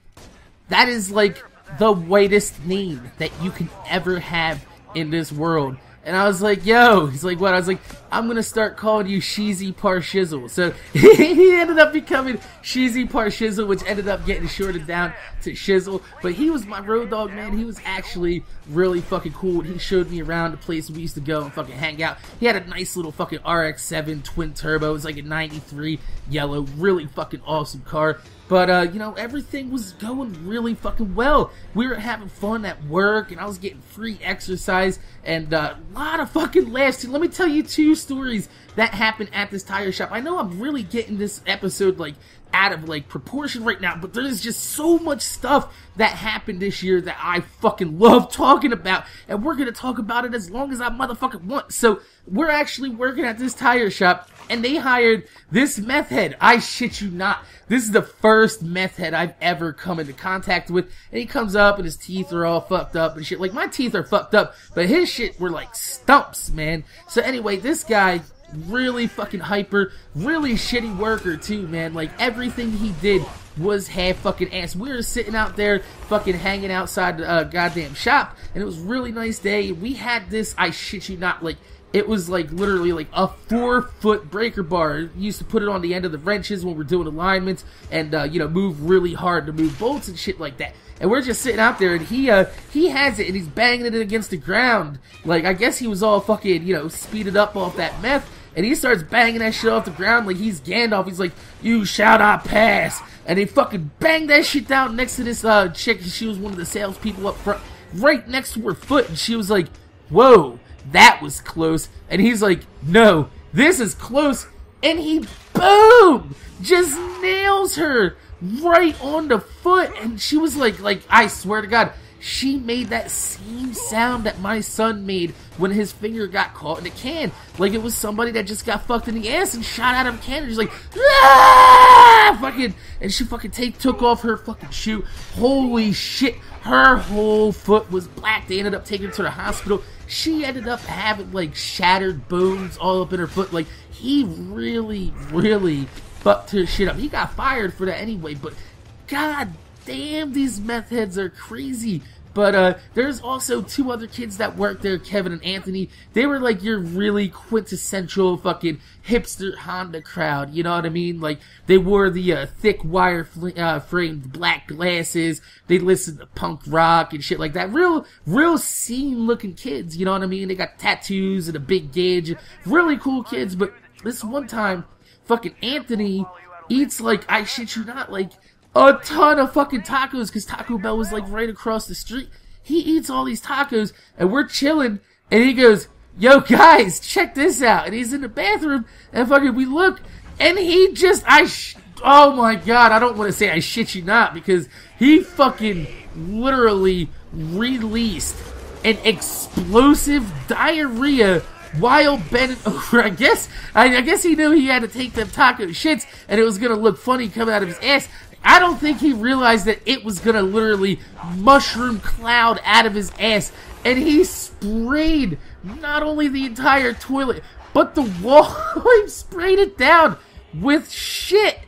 That is like the whitest name that you can ever have in this world. And I was like, yo, he's like, what? I was like, I'm gonna start calling you Sheezy Parshizzle. So he ended up becoming Sheezy Parshizzle, which ended up getting shorted down to Shizzle. But he was my road dog, man. He was actually really fucking cool. He showed me around the place we used to go and fucking hang out. He had a nice little fucking RX-7 twin turbo. It was like a 93 yellow, really fucking awesome car. But, you know, everything was going really fucking well. We were having fun at work, and I was getting free exercise, and a lot of fucking laughs. Let me tell you 2 stories that happened at this tire shop. I know I'm really getting this episode, like, out of, like, proportion right now, but there's just so much stuff that happened this year that I fucking love talking about, and we're gonna talk about it as long as I motherfucking want. So, we're actually working at this tire shop, and they hired this meth head. I shit you not. This is the first meth head I've ever come into contact with, and he comes up and his teeth are all fucked up and shit. Like, my teeth are fucked up, but his shit were like stumps, man. So anyway, this guy, really fucking hyper, really shitty worker too, man. Like, everything he did was half fucking ass. We were sitting out there fucking hanging outside the goddamn shop, and it was a really nice day. We had this, I shit you not, like, it was like literally like a 4-foot breaker bar. You used to put it on the end of the wrenches when we're doing alignments and, you know, move really hard to move bolts and shit like that. And we're just sitting out there, and he has it, and he's banging it against the ground. Like, I guess he was all fucking, you know, speeded up off that meth, and he starts banging that shit off the ground like he's Gandalf. He's like, you shall not pass. And they fucking banged that shit down next to this chick. She was one of the salespeople up front, right next to her foot, and she was like, whoa, that was close. And he's like, no, this is close. And he, boom, just nails her right on the foot. And she was like, I swear to God, she made that same sound that my son made when his finger got caught in a can. Like it was somebody that just got fucked in the ass and shot out of a can. And she's like, ah! Fucking, and she fucking took off her fucking shoe. Holy shit, her whole foot was black. They ended up taking her to the hospital. She ended up having like shattered bones all up in her foot. Like, he really, really fucked her shit up. He got fired for that anyway, but god damn, these meth heads are crazy. But there's also 2 other kids that work there, Kevin and Anthony. They were like your really quintessential fucking hipster Honda crowd, you know what I mean? Like, they wore the thick wire framed black glasses. They listened to punk rock and shit like that. Real scene looking kids, you know what I mean? They got tattoos and a big gauge. Really cool kids. But this one time, fucking Anthony eats, like, I shit you not, like, a ton of fucking tacos, because Taco Bell was like right across the street. He eats all these tacos, and we're chilling, and he goes, yo guys, check this out. And he's in the bathroom, and fucking we look, and he just, oh my god, I don't want to say I shit you not, because he fucking literally released an explosive diarrhea while bending over. I guess he knew he had to take them taco shits, and it was gonna look funny coming out of his ass. I don't think he realized that it was gonna literally mushroom cloud out of his ass, and he sprayed not only the entire toilet, but the wall. He sprayed it down with shit.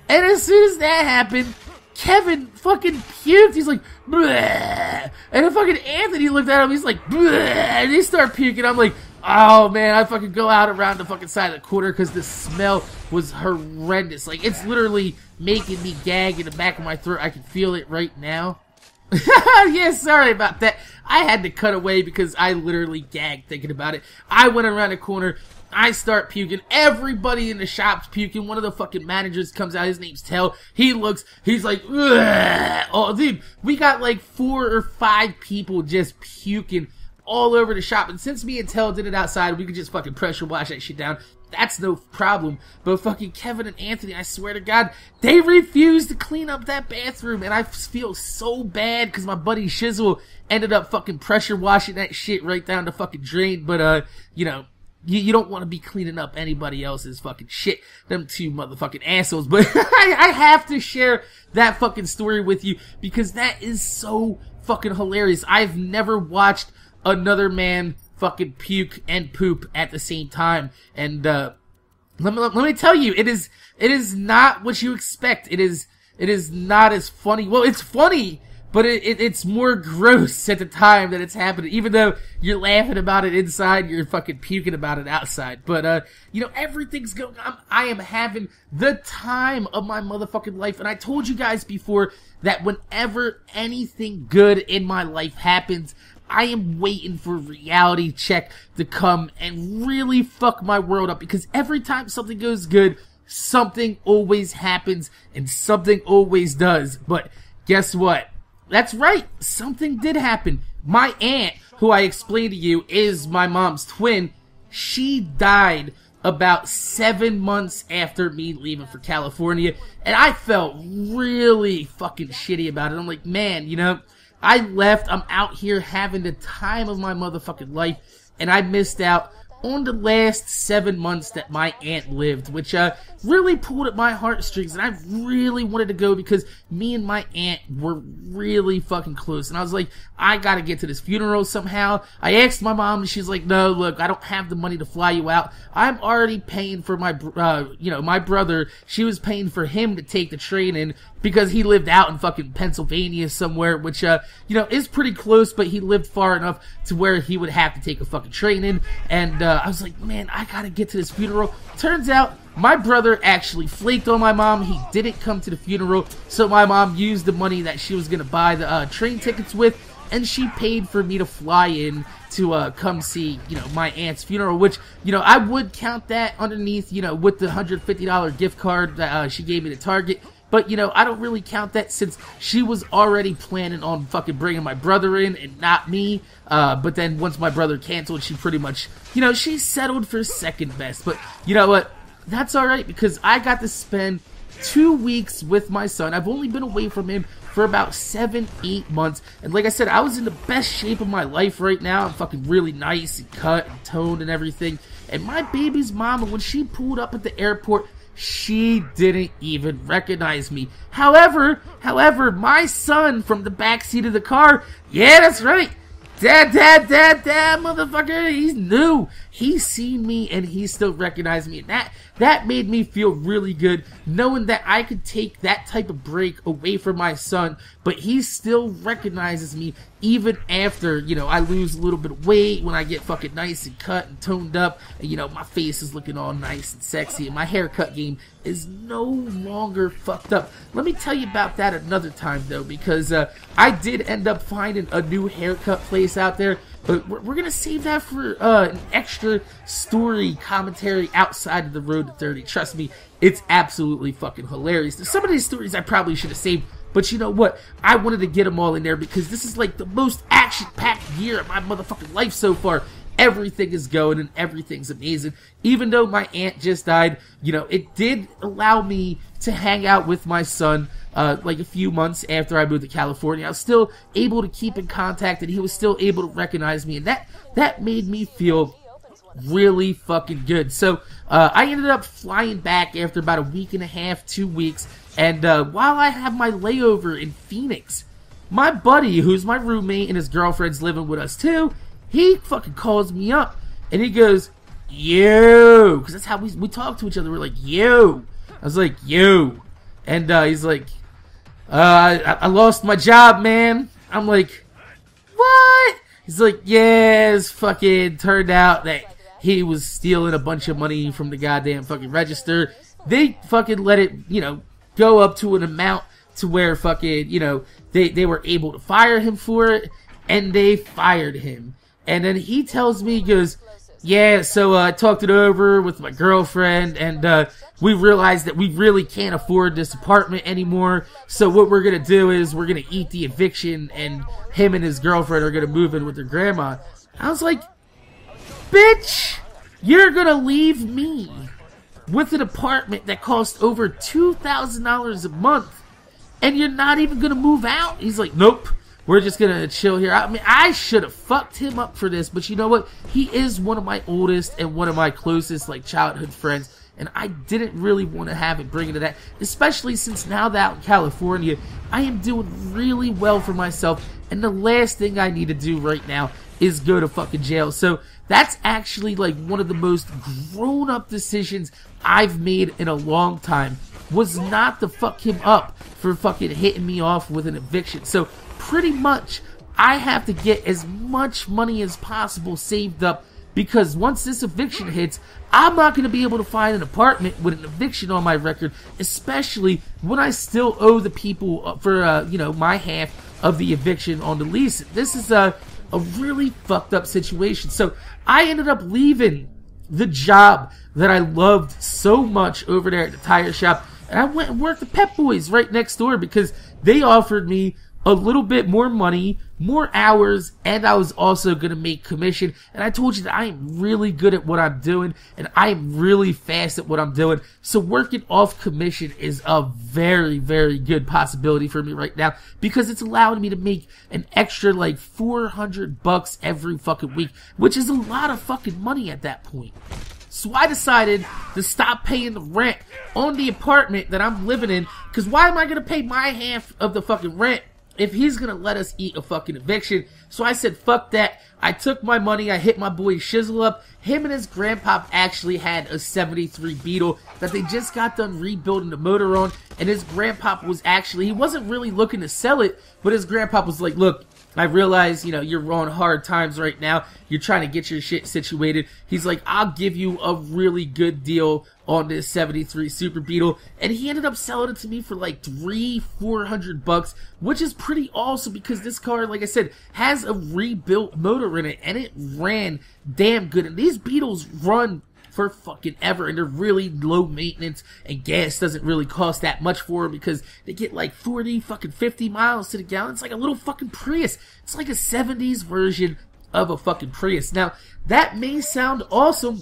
And as soon as that happened, Kevin fucking puked. He's like, bleh. And then fucking Anthony looked at him, he's like, bleh. And he started puking. I'm like, oh man, I fucking go out around the fucking side of the corner because the smell was horrendous. Like, it's literally making me gag in the back of my throat. I can feel it right now. Yeah, sorry about that. I had to cut away because I literally gagged thinking about it. I went around the corner. I start puking. Everybody in the shop's puking. One of the fucking managers comes out. His name's Tell. He looks. He's like, ugh. Oh, dude. We got like 4 or 5 people just puking all over the shop. And since me and Tell did it outside, we could just fucking pressure wash that shit down. That's no problem. But fucking Kevin and Anthony, I swear to God, they refused to clean up that bathroom. And I feel so bad because my buddy Shizzle ended up fucking pressure washing that shit right down the fucking drain. But, you know, you don't want to be cleaning up anybody else's fucking shit. Them 2 motherfucking assholes. But I have to share that fucking story with you because that is so fucking hilarious. I've never watched another man fucking puke and poop at the same time. And let me tell you, it is not what you expect. It is not as funny. Well, it's funny, but it's more gross at the time that it's happening. Even though you're laughing about it inside, you're fucking puking about it outside. But you know, everything's going on. I am having the time of my motherfucking life. And I told you guys before that whenever anything good in my life happens, I am waiting for reality check to come and really fuck my world up, because every time something goes good, something always happens and something always does. But guess what? That's right, something did happen. My aunt, who I explained to you is my mom's twin, she died about 7 months after me leaving for California, and I felt really fucking shitty about it. I'm like, man, you know, I left, I'm out here having the time of my motherfucking life, and I missed out on the last 7 months that my aunt lived, which really pulled at my heartstrings, and I really wanted to go because me and my aunt were really fucking close, and I was like, I gotta get to this funeral somehow. I asked my mom, and she's like, no, look, I don't have the money to fly you out. I'm already paying for my, you know, my brother. She was paying for him to take the train in because he lived out in fucking Pennsylvania somewhere, which, you know, is pretty close, but he lived far enough to where he would have to take a fucking train in, and I was like, man, I gotta get to this funeral. Turns out, my brother actually flaked on my mom. He didn't come to the funeral, so my mom used the money that she was gonna buy the train tickets with, and she paid for me to fly in to come see, you know, my aunt's funeral, which, you know, I would count that underneath, you know, with the $150 gift card that she gave me to Target. But, you know, I don't really count that since she was already planning on fucking bringing my brother in and not me. But then once my brother canceled, she pretty much, you know, she settled for second best. But you know what? That's alright, because I got to spend 2 weeks with my son. I've only been away from him for about 7-8 months. And like I said, I was in the best shape of my life right now. I'm fucking really nice and cut and toned and everything. And my baby's mama, when she pulled up at the airport, she didn't even recognize me. However, my son from the back seat of the car, yeah, that's right, Dad, motherfucker, he's new. He's seen me and he still recognized me. And that made me feel really good, knowing that I could take that type of break away from my son, but he still recognizes me even after, you know, I lose a little bit of weight, when I get fucking nice and cut and toned up, and, you know, my face is looking all nice and sexy, and my haircut game is no longer fucked up. Let me tell you about that another time, though, because I did end up finding a new haircut place out there, but we're gonna save that for an extra story commentary outside of the road to 30. Trust me, it's absolutely fucking hilarious. Some of these stories I probably should have saved, but you know what? I wanted to get them all in there because this is like the most action-packed year of my motherfucking life so far. Everything is going and everything's amazing. Even though my aunt just died, you know, it did allow me to hang out with my son like a few months after I moved to California. I was still able to keep in contact, and he was still able to recognize me, and that made me feel really fucking good. So I ended up flying back after about a week and a half, 2 weeks, and while I have my layover in Phoenix, my buddy, who's my roommate and his girlfriend's living with us too, he fucking calls me up, and he goes, yo, because that's how we talk to each other. We're like, yo. I was like, yo. And he's like, I lost my job, man. I'm like, what? He's like, yeah, it's fucking turned out that he was stealing a bunch of money from the goddamn fucking register. They fucking let it, you know, go up to an amount to where fucking, you know, they were able to fire him for it. and they fired him. And then he tells me, he goes, yeah, so I talked it over with my girlfriend, and we realized that we really can't afford this apartment anymore. So what we're going to do is we're going to eat the eviction, and him and his girlfriend are going to move in with their grandma. I was like, bitch, you're going to leave me with an apartment that costs over $2,000 a month, and you're not even going to move out? He's like, nope. We're just going to chill here. I mean, I should have fucked him up for this, but you know what? He is one of my oldest and one of my closest, like, childhood friends, and I didn't really want to have it bring into that, especially since now that out in California, I am doing really well for myself, and the last thing I need to do right now is go to fucking jail. So that's actually, like, one of the most grown-up decisions I've made in a long time, was not to fuck him up for fucking hitting me off with an eviction. So pretty much, I have to get as much money as possible saved up, because once this eviction hits, I'm not going to be able to find an apartment with an eviction on my record, especially when I still owe the people for, you know, my half of the eviction on the lease. This is a really fucked up situation. So I ended up leaving the job that I loved so much over there at the tire shop, and I went and worked at Pep Boys right next door, because they offered me a little bit more money, more hours, and I was also going to make commission. And I told you that I am really good at what I'm doing, and I am really fast at what I'm doing. So working off commission is a very, very good possibility for me right now, because it's allowing me to make an extra like $400 every fucking week, which is a lot of fucking money at that point. So I decided to stop paying the rent on the apartment that I'm living in, because why am I going to pay my half of the fucking rent if he's going to let us eat a fucking eviction? So I said, fuck that. I took my money, I hit my boy Shizzle up. Him and his grandpop actually had a 73 Beetle that they just got done rebuilding the motor on, and his grandpop was actually, he wasn't really looking to sell it, but his grandpop was like, look, I realize, you know, you're on hard times right now. You're trying to get your shit situated. He's like, I'll give you a really good deal on this 73 Super Beetle. And he ended up selling it to me for like $400, which is pretty awesome, because this car, like I said, has a rebuilt motor in it, and it ran damn good. And these Beetles run for fucking ever, and they're really low maintenance, and gas doesn't really cost that much for them, because they get like 40 fucking 50 miles to the gallon. It's like a little fucking Prius. It's like a 70s version of a fucking Prius. Now, that may sound awesome,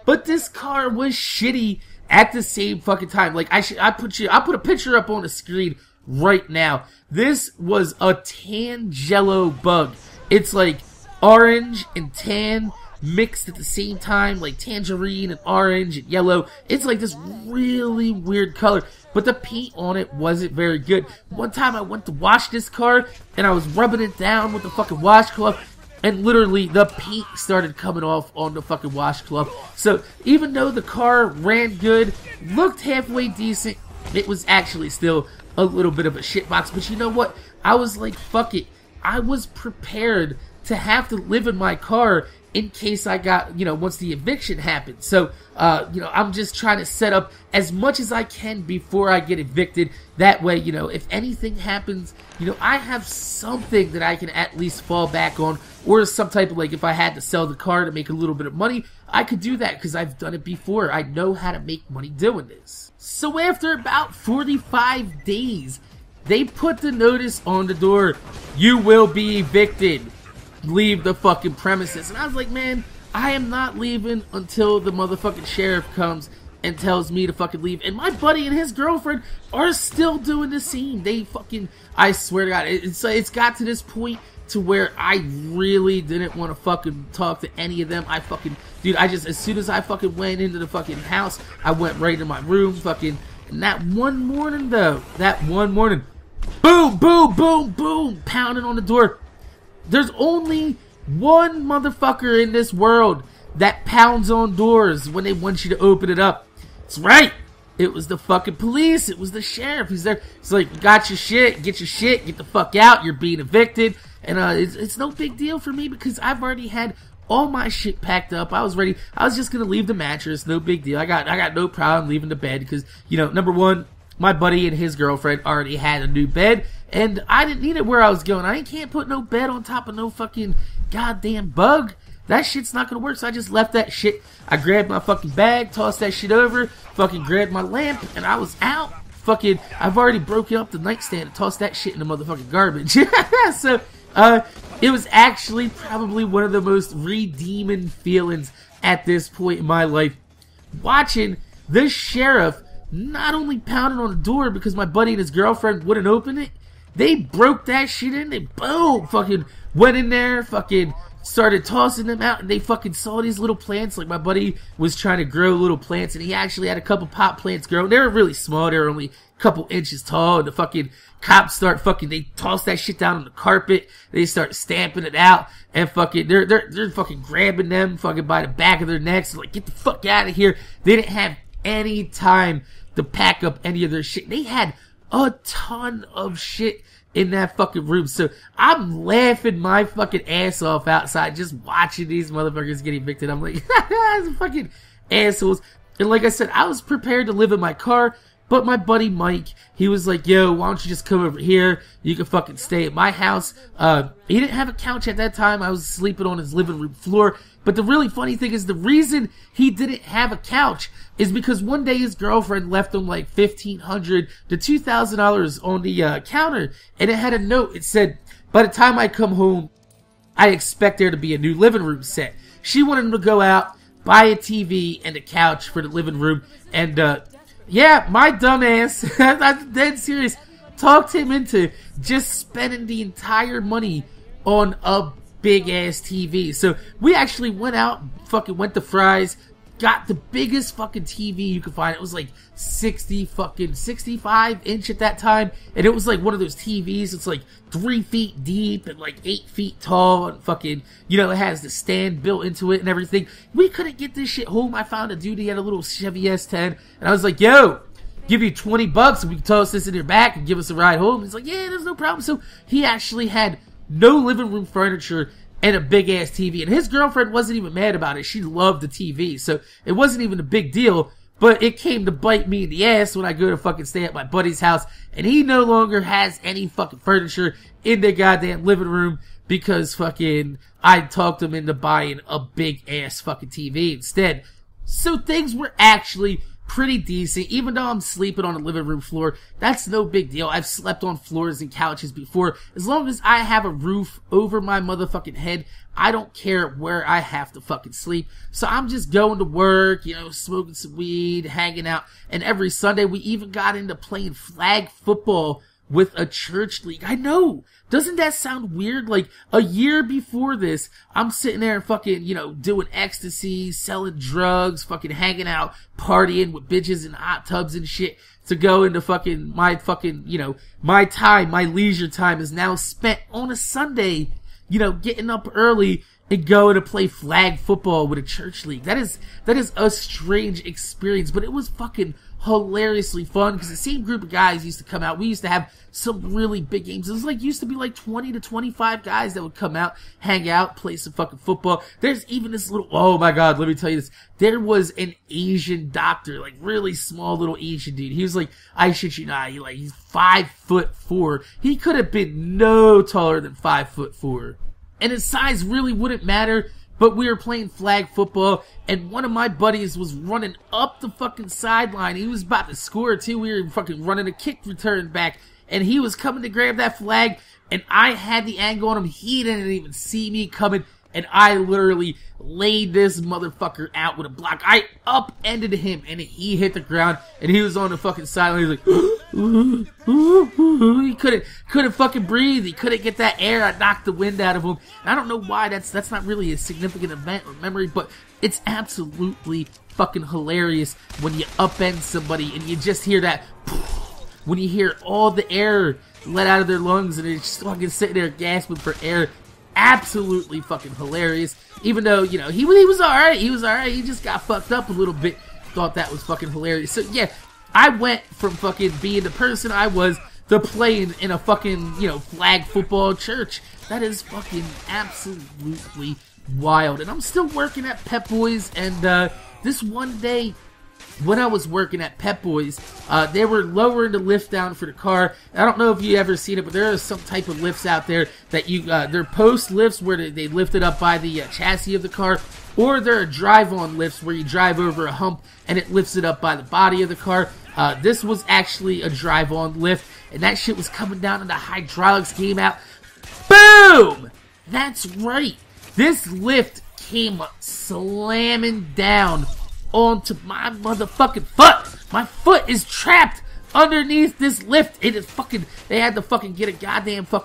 but this car was shitty at the same fucking time. Like, I'll put a picture up on the screen right now. This was a Tangelo bug. It's like orange and tan mixed at the same time, like tangerine and orange and yellow. It's like this really weird color, but the paint on it wasn't very good. One time I went to wash this car, and I was rubbing it down with the fucking washcloth, and literally the paint started coming off on the fucking washcloth. So even though the car ran good, looked halfway decent, it was actually still a little bit of a shitbox. But you know what? I was like, fuck it. I was prepared to have to live in my car in case I got, you know, once the eviction happened. So, you know, I'm just trying to set up as much as I can before I get evicted. That way, you know, if anything happens, you know, I have something that I can at least fall back on, or some type of, like, if I had to sell the car to make a little bit of money, I could do that, because I've done it before. I know how to make money doing this. So after about 45 days, they put the notice on the door, you will be evicted. Leave the fucking premises. And I was like, man, I am not leaving until the motherfucking sheriff comes and tells me to fucking leave. And my buddy and his girlfriend are still doing the same. They fucking, I swear to God, it's got to this point to where I really didn't want to fucking talk to any of them. I fucking, dude, I just, as soon as I fucking went into the fucking house, I went right in my room, fucking, and that one morning though, boom, boom, boom, boom, pounding on the door. There's only one motherfucker in this world that pounds on doors when they want you to open it up. It's right. It was the fucking police. It was the sheriff. He's there. It's like, got your shit. Get your shit. Get the fuck out. You're being evicted. And it's no big deal for me, because I've already had all my shit packed up. I was ready. I was just gonna leave the mattress. No big deal. I got no problem leaving the bed, because, you know, number one, my buddy and his girlfriend already had a new bed, and I didn't need it where I was going. I can't put no bed on top of no fucking goddamn bug. That shit's not gonna work, so I just left that shit. I grabbed my fucking bag, tossed that shit over, fucking grabbed my lamp, and I was out. Fucking, I've already broken up the nightstand and tossed that shit in the motherfucking garbage. So, it was actually probably one of the most redeeming feelings at this point in my life. Watching the sheriff not only pounding on the door because my buddy and his girlfriend wouldn't open it, they broke that shit in. They boom, fucking went in there, fucking started tossing them out, and they fucking saw these little plants. Like, my buddy was trying to grow little plants, and he actually had a couple pot plants growing. They were really small. They were only a couple inches tall, and the fucking cops start fucking, they toss that shit down on the carpet. They start stamping it out, and fucking, they're fucking grabbing them fucking by the back of their necks, like, get the fuck out of here. They didn't have any time to pack up any of their shit. They had a ton of shit in that fucking room. So I'm laughing my fucking ass off outside just watching these motherfuckers get evicted. I'm like, these fucking assholes. And like I said, I was prepared to live in my car, but my buddy Mike, he was like, yo, why don't you just come over here? You can fucking stay at my house. He didn't have a couch at that time. I was sleeping on his living room floor. But the really funny thing is, the reason he didn't have a couch is because one day his girlfriend left him like $1,500 to $2,000 on the counter, and it had a note. It said, by the time I come home, I expect there to be a new living room set. She wanted him to go out, buy a TV and a couch for the living room, and yeah, my dumbass, I'm dead serious, talked him into just spending the entire money on a big ass TV. So we actually went out, fucking went to Fry's, got the biggest fucking TV you could find. It was like 65 inch at that time, and it was like one of those TVs. It's like 3 feet deep and like 8 feet tall, and fucking, you know, it has the stand built into it and everything. We couldn't get this shit home. I found a dude, he had a little Chevy S10, and I was like, yo, give you $20 and we can toss this in your back and give us a ride home. He's like, yeah, there's no problem. So he actually had no living room furniture and a big ass TV, and his girlfriend wasn't even mad about it. She loved the TV, so it wasn't even a big deal. But it came to bite me in the ass when I go to fucking stay at my buddy's house, and he no longer has any fucking furniture in their goddamn living room because fucking I talked him into buying a big ass fucking TV instead. So things were actually pretty decent. Even though I'm sleeping on a living room floor, that's no big deal. I've slept on floors and couches before. As long as I have a roof over my motherfucking head, I don't care where I have to fucking sleep. So I'm just going to work, you know, smoking some weed, hanging out, and every Sunday we even got into playing flag football with a church league. I know. Doesn't that sound weird? Like, a year before this, I'm sitting there and fucking, you know, doing ecstasy, selling drugs, fucking hanging out, partying with bitches in hot tubs and shit to go into fucking, my fucking, you know, my time, my leisure time is now spent on a Sunday, you know, getting up early and going to play flag football with a church league. That is a strange experience, but it was fucking hilariously fun because the same group of guys used to come out. We used to have some really big games. It was like, used to be like 20 to 25 guys that would come out, hang out, play some fucking football. There's even this little, oh my god, let me tell you this. There was an Asian doctor, like really small little Asian dude. He was like, I shit you not, he's 5'4". He could have been no taller than 5'4". And his size really wouldn't matter. But we were playing flag football, and one of my buddies was running up the fucking sideline. He was about to score, too. We were fucking running a kick return back, and he was coming to grab that flag, and I had the angle on him. He didn't even see me coming, and I literally laid this motherfucker out with a block. I upended him, and he hit the ground, and he was on the fucking sideline. He was like, ooh, ooh, ooh. He couldn't fucking breathe. He couldn't get that air. I knocked the wind out of him. And I don't know why. That's not really a significant event or memory, but it's absolutely fucking hilarious when you upend somebody and you just hear that, when you hear all the air let out of their lungs and they're just fucking sitting there gasping for air. Absolutely fucking hilarious. Even though, you know, he was alright. He was alright. He just got fucked up a little bit. Thought that was fucking hilarious. So yeah, I went from fucking being the person I was to playing in a fucking, you know, flag football church. That is fucking absolutely wild. And I'm still working at Pep Boys, and this one day when I was working at Pep Boys, they were lowering the lift down for the car. I don't know if you ever seen it, but there are some type of lifts out there that they're post lifts where they lift it up by the chassis of the car, or there are drive-on lifts where you drive over a hump and it lifts it up by the body of the car. This was actually a drive-on lift, and that shit was coming down and the hydraulics came out. Boom! That's right. This lift came slamming down onto my motherfucking foot. My foot is trapped underneath this lift. It is fucking, they had to fucking get a goddamn fucking